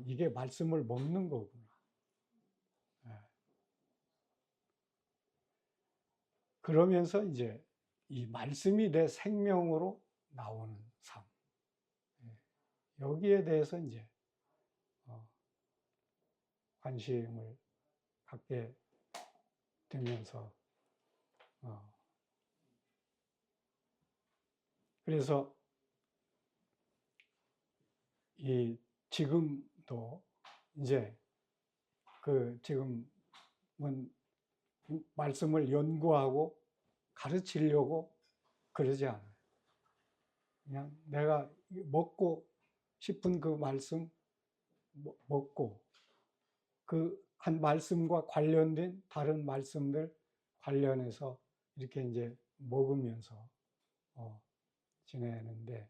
이게 말씀을 먹는 거구나. 그러면서 이제 이 말씀이 내 생명으로 나오는 삶. 여기에 대해서 이제 관심을 갖게 되면서, 그래서 이 지금도 이제 지금은 말씀을 연구하고 가르치려고 그러지 않아요. 그냥 내가 먹고 싶은 그 말씀 먹고, 그 한 말씀과 관련된 다른 말씀들 관련해서 이렇게 이제 먹으면서 지내는데,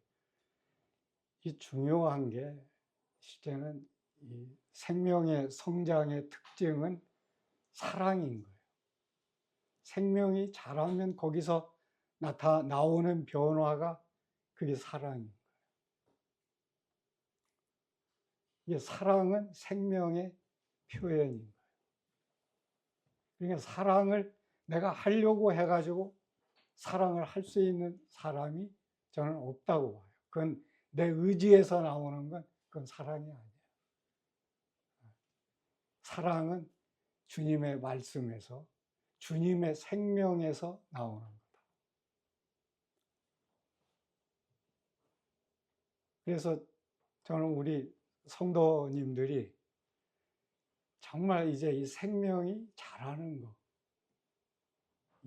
이 중요한 게 실제는 이 생명의 성장의 특징은 사랑인 거예요. 생명이 자라면 거기서 나오는 변화가 그게 사랑인 거예요. 이게 사랑은 생명의 표현인 거예요. 그러니까 사랑을 내가 하려고 해가지고 사랑을 할 수 있는 사람이 저는 없다고 봐요. 그건 내 의지에서 나오는 건 그건 사랑이 아니에요. 사랑은 주님의 말씀에서, 주님의 생명에서 나오는 거다. 그래서 저는 우리 성도님들이 정말 이제 이 생명이 자라는 거,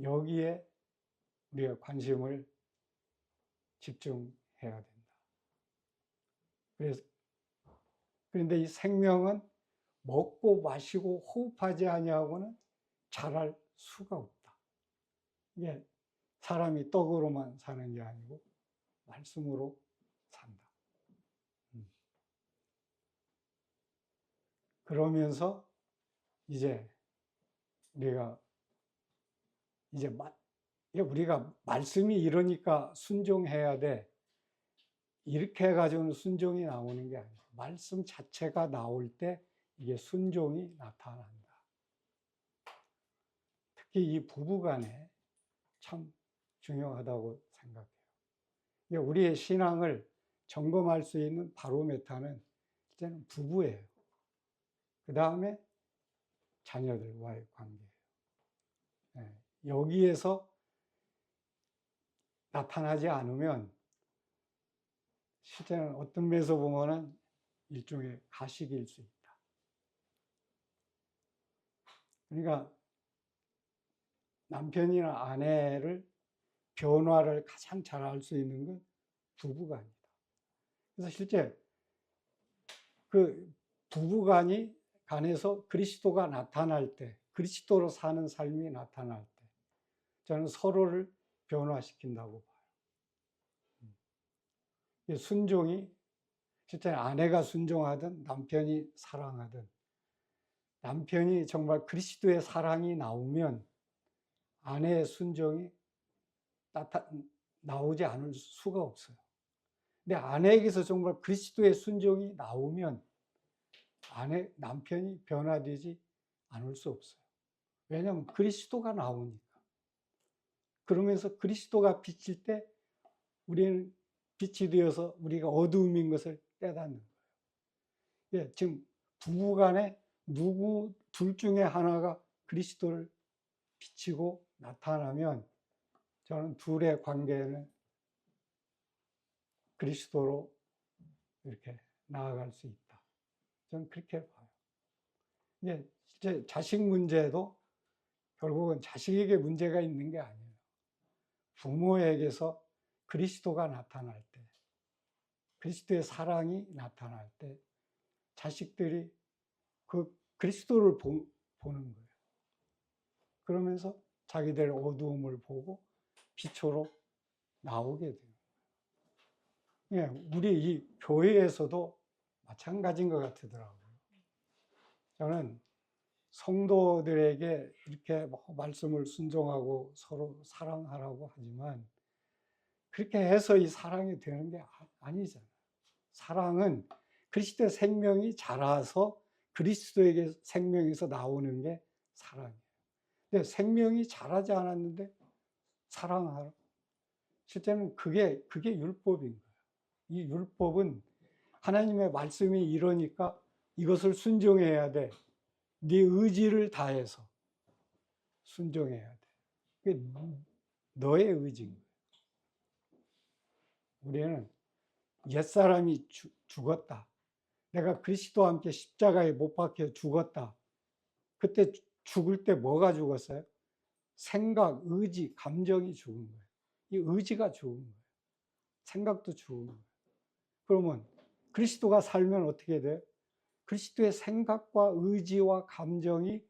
여기에 우리가 관심을 집중해야 된다. 그런데 이 생명은 먹고 마시고 호흡하지 아니하고는 자랄 수가 없다. 이게 사람이 떡으로만 사는 게 아니고 말씀으로 산다. 그러면서 이제 우리가 말씀이 이러니까 순종해야 돼. 이렇게 해가지고는 순종이 나오는 게 아니에요. 말씀 자체가 나올 때 이게 순종이 나타난다. 특히 이 부부간에 참 중요하다고 생각해요. 우리의 신앙을 점검할 수 있는 바로메타는 이제는 부부예요. 그 다음에 자녀들과의 관계예요. 여기에서 나타나지 않으면 실제는 어떤 면에서 보면은 일종의 가식일 수 있다. 그러니까 남편이나 아내를 변화를 가장 잘 알 수 있는 건 부부간이다. 그래서 실제 그 부부간에서 그리스도가 나타날 때, 그리스도로 사는 삶이 나타날 때, 저는 서로를 변화시킨다고 봐요. 순종이, 실제 아내가 순종하든 남편이 사랑하든, 남편이 정말 그리스도의 사랑이 나오면 아내의 순종이 나오지 않을 수가 없어요. 근데 아내에게서 정말 그리스도의 순종이 나오면 남편이 변화되지 않을 수 없어요. 왜냐하면 그리스도가 나오니까. 그러면서 그리스도가 비칠 때 우리는 빛이 되어서 우리가 어두움인 것을 깨닫는 거예요. 지금 부부간에 둘 중에 하나가 그리스도를 비치고 나타나면 저는 둘의 관계는 그리스도로 이렇게 나아갈 수 있다. 저는 그렇게 봐요. 실제 자식 문제도 결국은 자식에게 문제가 있는 게 아니에요. 부모에게서 그리스도가 나타날 때, 그리스도의 사랑이 나타날 때 자식들이 그 그리스도를 보는 거예요. 그러면서 자기들의 어두움을 보고 빛으로 나오게 돼요. 우리 이 교회에서도 마찬가지인 것 같더라고요. 저는 성도들에게 이렇게 말씀을 순종하고 서로 사랑하라고 하지만 그렇게 해서 이 사랑이 되는 게 아니잖아요. 사랑은 그리스도의 생명이 자라서 그리스도에게 생명에서 나오는 게 사랑이에요. 근데 생명이 자라지 않았는데 사랑하라. 실제는 그게 율법인 거예요. 이 율법은 하나님의 말씀이 이러니까 이것을 순종해야 돼. 네 의지를 다해서 순종해야 돼. 그게 너의 의지인 거예요. 우리는 옛사람이 죽었다. 내가 그리스도와 함께 십자가에 못 박혀 죽었다. 그때 죽을 때 뭐가 죽었어요? 생각, 의지, 감정이 죽은 거예요. 이 의지가 죽은 거예요. 생각도 죽은 거예요. 그러면 그리스도가 살면 어떻게 돼요? 그리스도의 생각과 의지와 감정이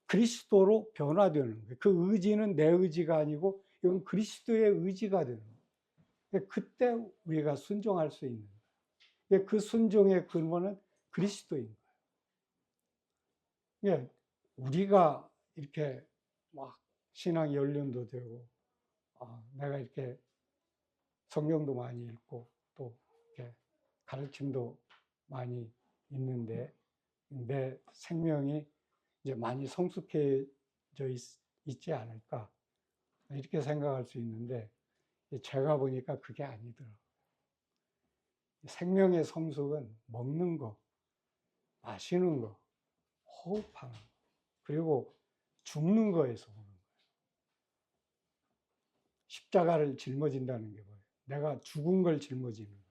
그리스도로 변화되는 거예요. 그 의지는 내 의지가 아니고 이건 그리스도의 의지가 되는 거예요. 그때 우리가 순종할 수 있는 거예요. 그 순종의 근원은 그리스도인 거예요. 우리가 이렇게 막 신앙 연륜도 되고, 내가 이렇게 성경도 많이 읽고 또 이렇게 가르침도 많이 있는데 내 생명이 이제 많이 성숙해져 있지 않을까 이렇게 생각할 수 있는데 제가 보니까 그게 아니더라고요. 생명의 성숙은 먹는 거, 마시는 거, 호흡하는 거, 그리고 죽는 거에서 오는 거예요. 십자가를 짊어진다는 게 뭐예요? 내가 죽은 걸 짊어지는 거죠.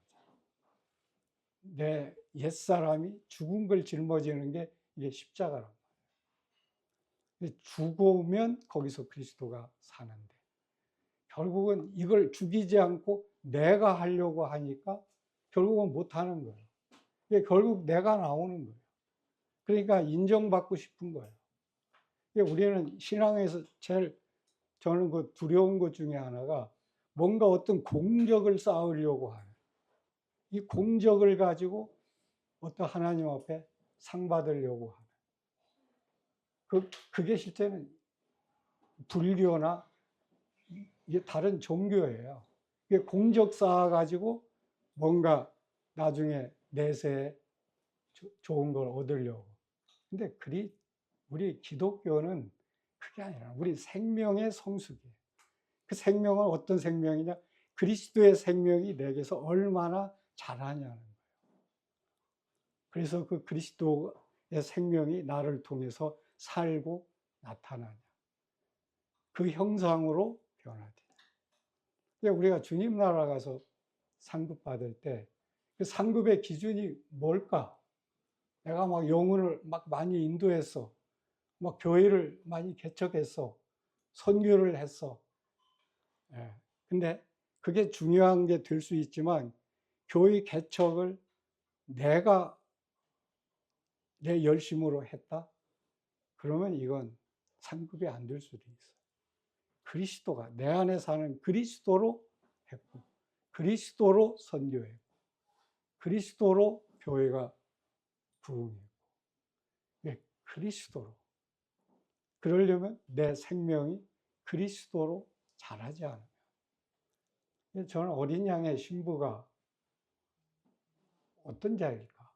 내 옛사람이 죽은 걸 짊어지는 게 이게 십자가란 말이에요. 죽으면 거기서 그리스도가 사는데 결국은 이걸 죽이지 않고 내가 하려고 하니까 결국은 못하는 거예요. 이게 결국 내가 나오는 거예요. 그러니까 인정받고 싶은 거예요. 우리는 신앙에서 제일 저는 그 두려운 것 중에 하나가 뭔가 어떤 공적을 쌓으려고 하는 이 공적을 가지고 어떤 하나님 앞에 상 받으려고 하는 그게 실제는 불교나 이게 다른 종교예요. 이게 공적 쌓아가지고 뭔가 나중에 내세에 좋은 걸 얻으려고. 근데 우리 기독교는 그게 아니라 우리 생명의 성숙이에요. 그 생명은 어떤 생명이냐? 그리스도의 생명이 내게서 얼마나 자라냐는 거예요. 그래서 그 그리스도의 생명이 나를 통해서 살고 나타나냐. 그 형상으로 변화되냐. 우리가 주님 나라 가서 상급 받을 때 그 상급의 기준이 뭘까? 내가 막 영혼을 막 많이 인도했어. 막 교회를 많이 개척했어. 선교를 했어. 예. 근데 그게 중요한 게 될 수 있지만 교회 개척을 내가 내 열심으로 했다? 그러면 이건 상급이 안 될 수도 있어. 그리스도가 내 안에 사는 그리스도로 했고, 그리스도로 선교했고, 그리스도로 교회가 부흥했고, 네, 그리스도로. 그러려면 내 생명이 그리스도로 자라지 않으면. 저는 어린 양의 신부가 어떤 자일까?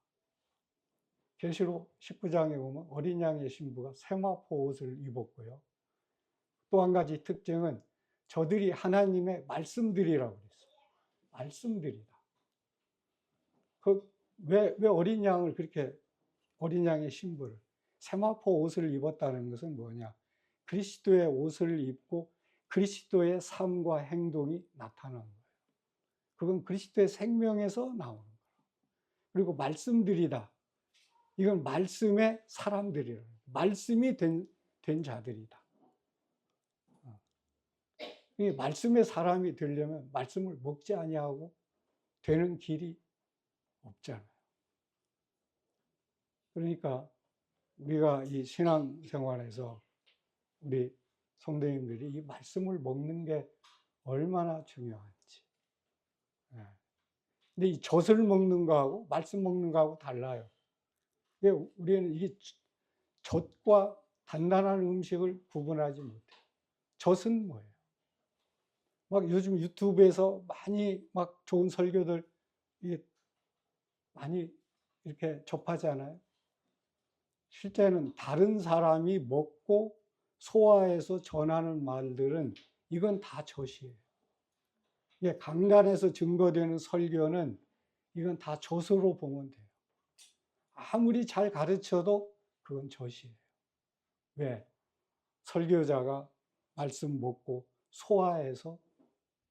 계시록 19장에 보면 어린 양의 신부가 세마포 옷을 입었고요. 또 한 가지 특징은 저들이 하나님의 말씀들이라고 그랬어요. 말씀들이다. 왜 어린 양을 그렇게, 어린 양의 신부를, 세마포 옷을 입었다는 것은 뭐냐? 그리스도의 옷을 입고 그리스도의 삶과 행동이 나타나는 거예요. 그건 그리스도의 생명에서 나오는 거예요. 그리고 말씀들이다. 이건 말씀의 사람들이에요. 말씀이 된 자들이다. 이 말씀의 사람이 되려면 말씀을 먹지 아니하고 되는 길이 없잖아요. 그러니까 우리가 이 신앙생활에서 우리 성도님들이 이 말씀을 먹는 게 얼마나 중요한지. 근데 이 젖을 먹는 거하고 말씀 먹는 거하고 달라요. 우리는 이게 젖과 단단한 음식을 구분하지 못해요. 젖은 뭐예요? 막 요즘 유튜브에서 많이 막 좋은 설교들 많이 이렇게 접하잖아요. 실제는 다른 사람이 먹고 소화해서 전하는 말들은 이건 다 젖이에요. 이게 강단에서 증거되는 설교는 이건 다 젖으로 보면 돼요. 아무리 잘 가르쳐도 그건 젖이에요. 왜? 설교자가 말씀 먹고 소화해서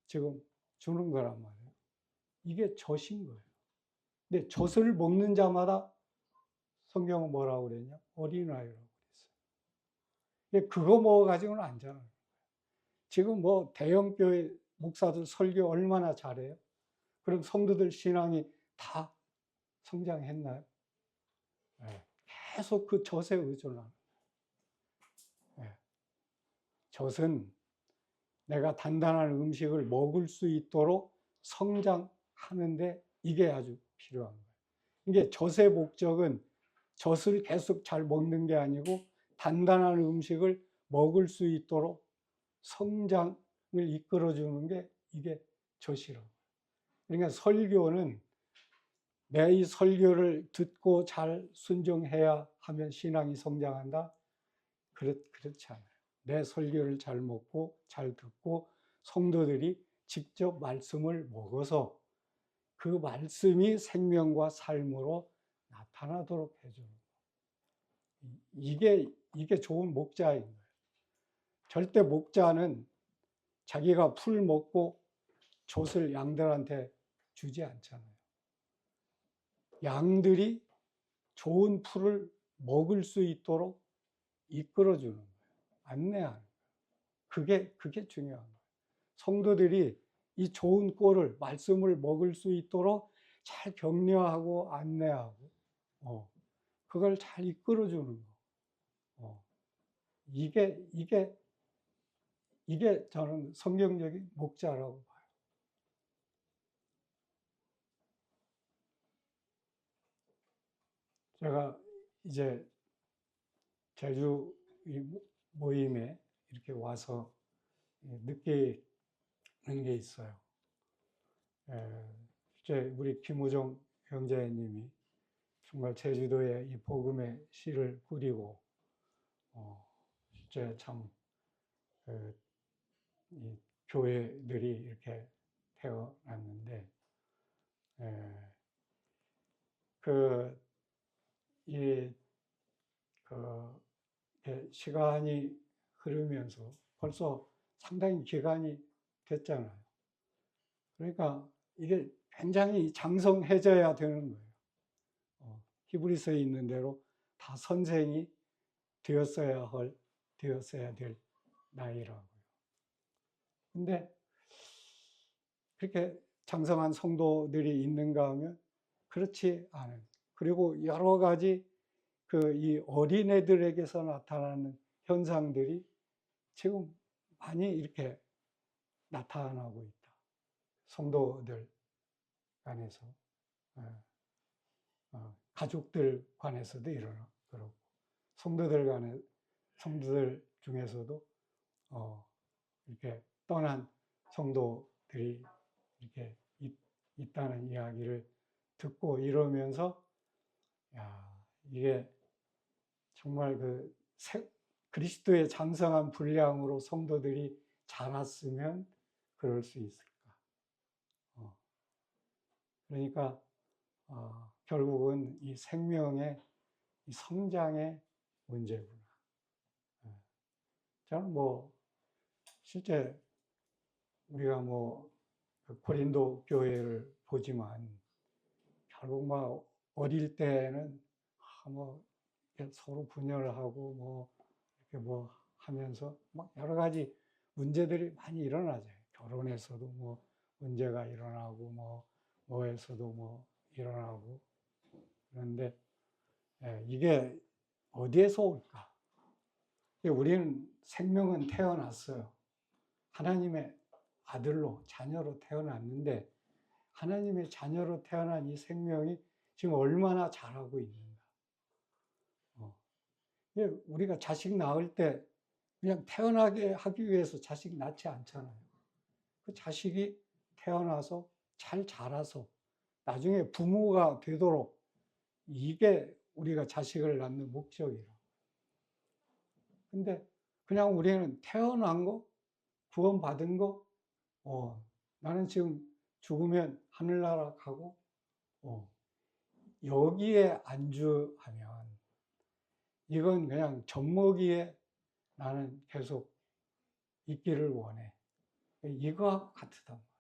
지금 주는 거란 말이에요. 이게 젖인 거예요. 근데 젖을 먹는 자마다 성경은 뭐라고 그랬냐? 어린아이라고 그랬어요. 그거 먹어가지고는 안 자라요. 지금 뭐 대형교회 목사들 설교 얼마나 잘해요? 그럼 성도들 신앙이 다 성장했나요? 네. 계속 그 젖에 의존하는. 네. 젖은 내가 단단한 음식을 먹을 수 있도록 성장하는데 이게 아주 필요한 거예요. 이게 젖의 목적은 젖을 계속 잘 먹는 게 아니고 단단한 음식을 먹을 수 있도록 성장을 이끌어주는 게 이게 젖이라고. 그러니까 설교는 내 이 설교를 듣고 잘 순종해야 하면 신앙이 성장한다? 그렇지 않아요. 내 설교를 잘 먹고 잘 듣고 성도들이 직접 말씀을 먹어서 그 말씀이 생명과 삶으로 나타나도록 해주는 거예요. 이게 좋은 목자인 거예요. 절대 목자는 자기가 풀 먹고 젖을 양들한테 주지 않잖아요. 양들이 좋은 풀을 먹을 수 있도록 이끌어주는 거예요. 안내하는 거예요. 그게 중요한 거예요. 성도들이 이 좋은 꼴을, 말씀을 먹을 수 있도록 잘 격려하고 안내하고, 그걸 잘 이끌어주는 거. 이게 저는 성경적인 목자라고 봐요. 제가 이제 제주 모임에 이렇게 와서 느끼는 게 있어요. 실제 우리 김우종 형제님이 정말 제주도에 이 복음의 씨를 뿌리고 실제 참 이 교회들이 이렇게 태어났는데 시간이 흐르면서 벌써 상당히 기간이 됐잖아요. 그러니까 이게 굉장히 장성해져야 되는 거예요. 히브리서에 있는 대로 다 선생이 되었어야 될 나이라고요. 근데 그렇게 장성한 성도들이 있는가 하면 그렇지 않은, 그리고 여러 가지 이 어린애들에게서 나타나는 현상들이 지금 많이 이렇게 나타나고 있다. 성도들 간에서, 가족들 간에서도 일어나, 그렇고, 성도들 중에서도, 이렇게 떠난 성도들이 이렇게 있다는 이야기를 듣고 이러면서, 이게 정말 그리스도의 장성한 분량으로 성도들이 자랐으면 그럴 수 있을까. 그러니까, 결국은 이 생명의 이 성장의 문제구나. 저는 실제 우리가 고린도 교회를 보지만, 결국 어릴 때는 서로 분열하고 이렇게 하면서 여러 가지 문제들이 많이 일어나죠. 결혼에서도 문제가 일어나고 뭐에서도 일어나고. 그런데 이게 어디에서 올까? 우리는 생명은 태어났어요. 하나님의 아들로, 자녀로 태어났는데, 하나님의 자녀로 태어난 이 생명이 지금 얼마나 자라고 있는가. 우리가 자식 낳을 때 그냥 태어나게 하기 위해서 자식 낳지 않잖아요. 그 자식이 태어나서 잘 자라서 나중에 부모가 되도록, 이게 우리가 자식을 낳는 목적이라. 근데 그냥 우리는 태어난 거, 구원받은 거, 나는 지금 죽으면 하늘나라 가고, 여기에 안주하면 이건 그냥 젖먹이에 나는 계속 있기를 원해. 이거하고 같으단 말이에요.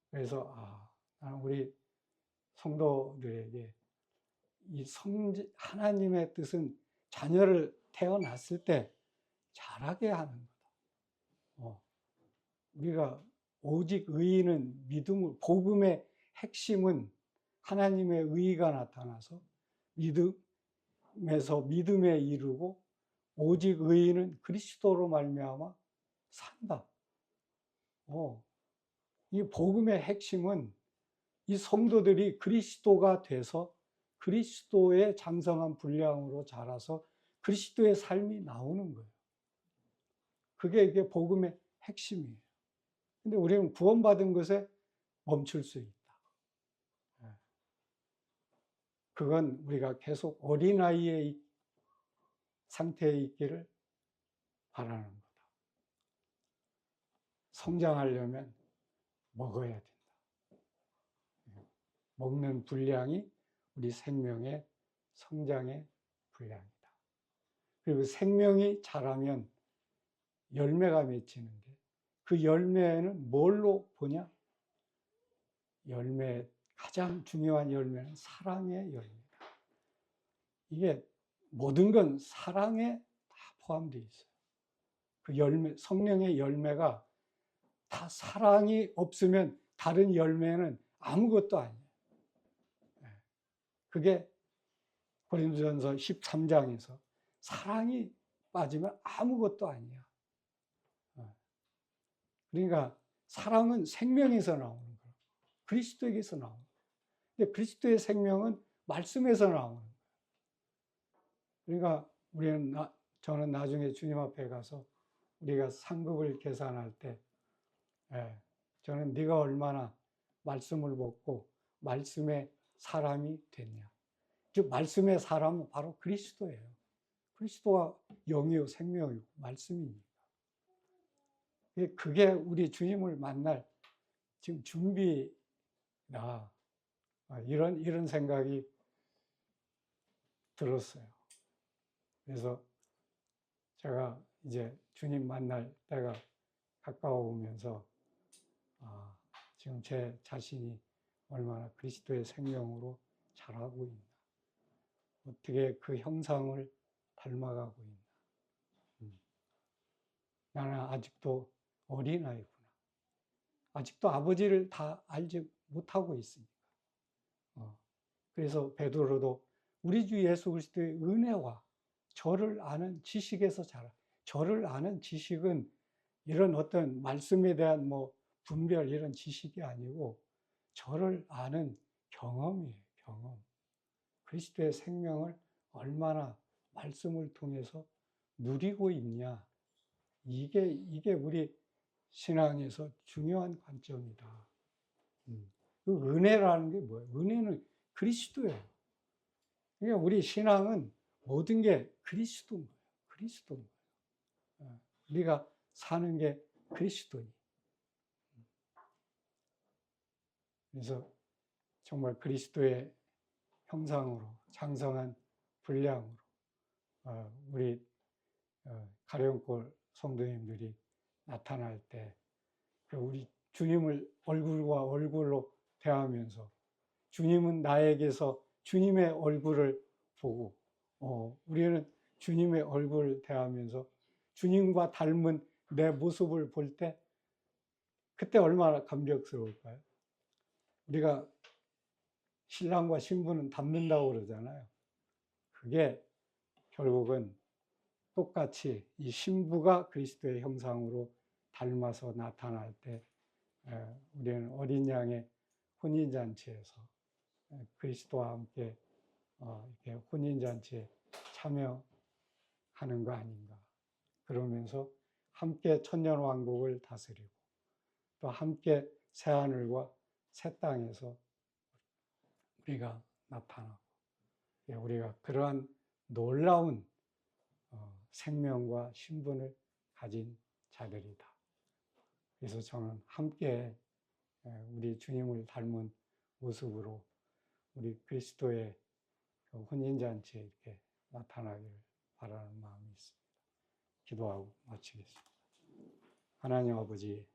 그래서 나는 우리 성도들에게 하나님의 뜻은 자녀를 태어났을 때 자라게 하는 거다. 우리가 오직 의인은 복음의 핵심은 하나님의 의의가 나타나서 믿음에 이르고, 오직 의인은 그리스도로 말미암아 산다. 이 복음의 핵심은 이 성도들이 그리스도가 돼서 그리스도의 장성한 분량으로 자라서 그리스도의 삶이 나오는 거예요. 이게 복음의 핵심이에요. 근데 우리는 구원받은 것에 멈출 수 있다. 그건 우리가 계속 어린아이의 상태에 있기를 바라는 거다. 성장하려면 먹어야 된다. 먹는 분량이 우리 생명의 성장의 분량이다. 그리고 생명이 자라면 열매가 맺히는데, 그 열매는 뭘로 보냐? 가장 중요한 열매는 사랑의 열매다. 이게 모든 건 사랑에 다 포함되어 있어요. 그 성령의 열매가 다 사랑이 없으면 다른 열매는 아무것도 아니에요. 그게 고린도전서 13장에서 사랑이 빠지면 아무것도 아니야. 그러니까 사랑은 생명에서 나오는 거예요. 그리스도에게서 나오는 거예요. 근데 그리스도의 생명은 말씀에서 나오는 거예요. 그러니까 저는 나중에 주님 앞에 가서 우리가 상급을 계산할 때, 저는 네가 얼마나 말씀을 먹고 말씀의 사람이 됐냐. 즉 말씀의 사람은 바로 그리스도예요. 그리스도가 영이요 생명이고 말씀이니까. 그게 우리 주님을 만날 지금 준비다. 이런 생각이 들었어요. 그래서 제가 이제 주님 만날 때가 가까워오면서 지금 제 자신이 얼마나 그리스도의 생명으로 자라고 있나, 어떻게 그 형상을 닮아가고 있나. 나는 아직도 어린아이구나. 아직도 아버지를 다 알지 못하고 있으니까. 그래서 베드로도 우리 주 예수 그리스도의 은혜와 저를 아는 지식에서 자라. 저를 아는 지식은 이런 어떤 말씀에 대한 뭐 분별 이런 지식이 아니고 저를 아는 경험이에요. 경험. 그리스도의 생명을 얼마나 말씀을 통해서 누리고 있냐. 이게 우리 신앙에서 중요한 관점이다. 그 은혜라는 게 뭐예요? 은혜는 그리스도예요. 그러니까 우리 신앙은 모든 게 그리스도인 거예요. 그리스도인 거예요. 우리가 사는 게 그리스도니. 그래서 정말 그리스도의 형상으로 장성한 분량으로 우리 가령골 성도님들이 나타날 때 우리 주님을 얼굴과 얼굴로 대하면서 주님은 나에게서 주님의 얼굴을 보고 우리는 주님의 얼굴을 대하면서 주님과 닮은 내 모습을 볼 때 그때 얼마나 감격스러울까요? 우리가 신랑과 신부는 닮는다고 그러잖아요. 그게 결국은 똑같이 이 신부가 그리스도의 형상으로 닮아서 나타날 때 우리는 어린 양의 혼인잔치에서 그리스도와 함께 이렇게 혼인잔치에 참여하는 거 아닌가. 그러면서 함께 천년왕국을 다스리고 또 함께 새하늘과 새 땅에서 우리가 나타나고 우리가 그러한 놀라운 생명과 신분을 가진 자들이다. 그래서 저는 함께 우리 주님을 닮은 모습으로 우리 그리스도의 혼인잔치에 이렇게 나타나기를 바라는 마음이 있습니다. 기도하고 마치겠습니다. 하나님 아버지,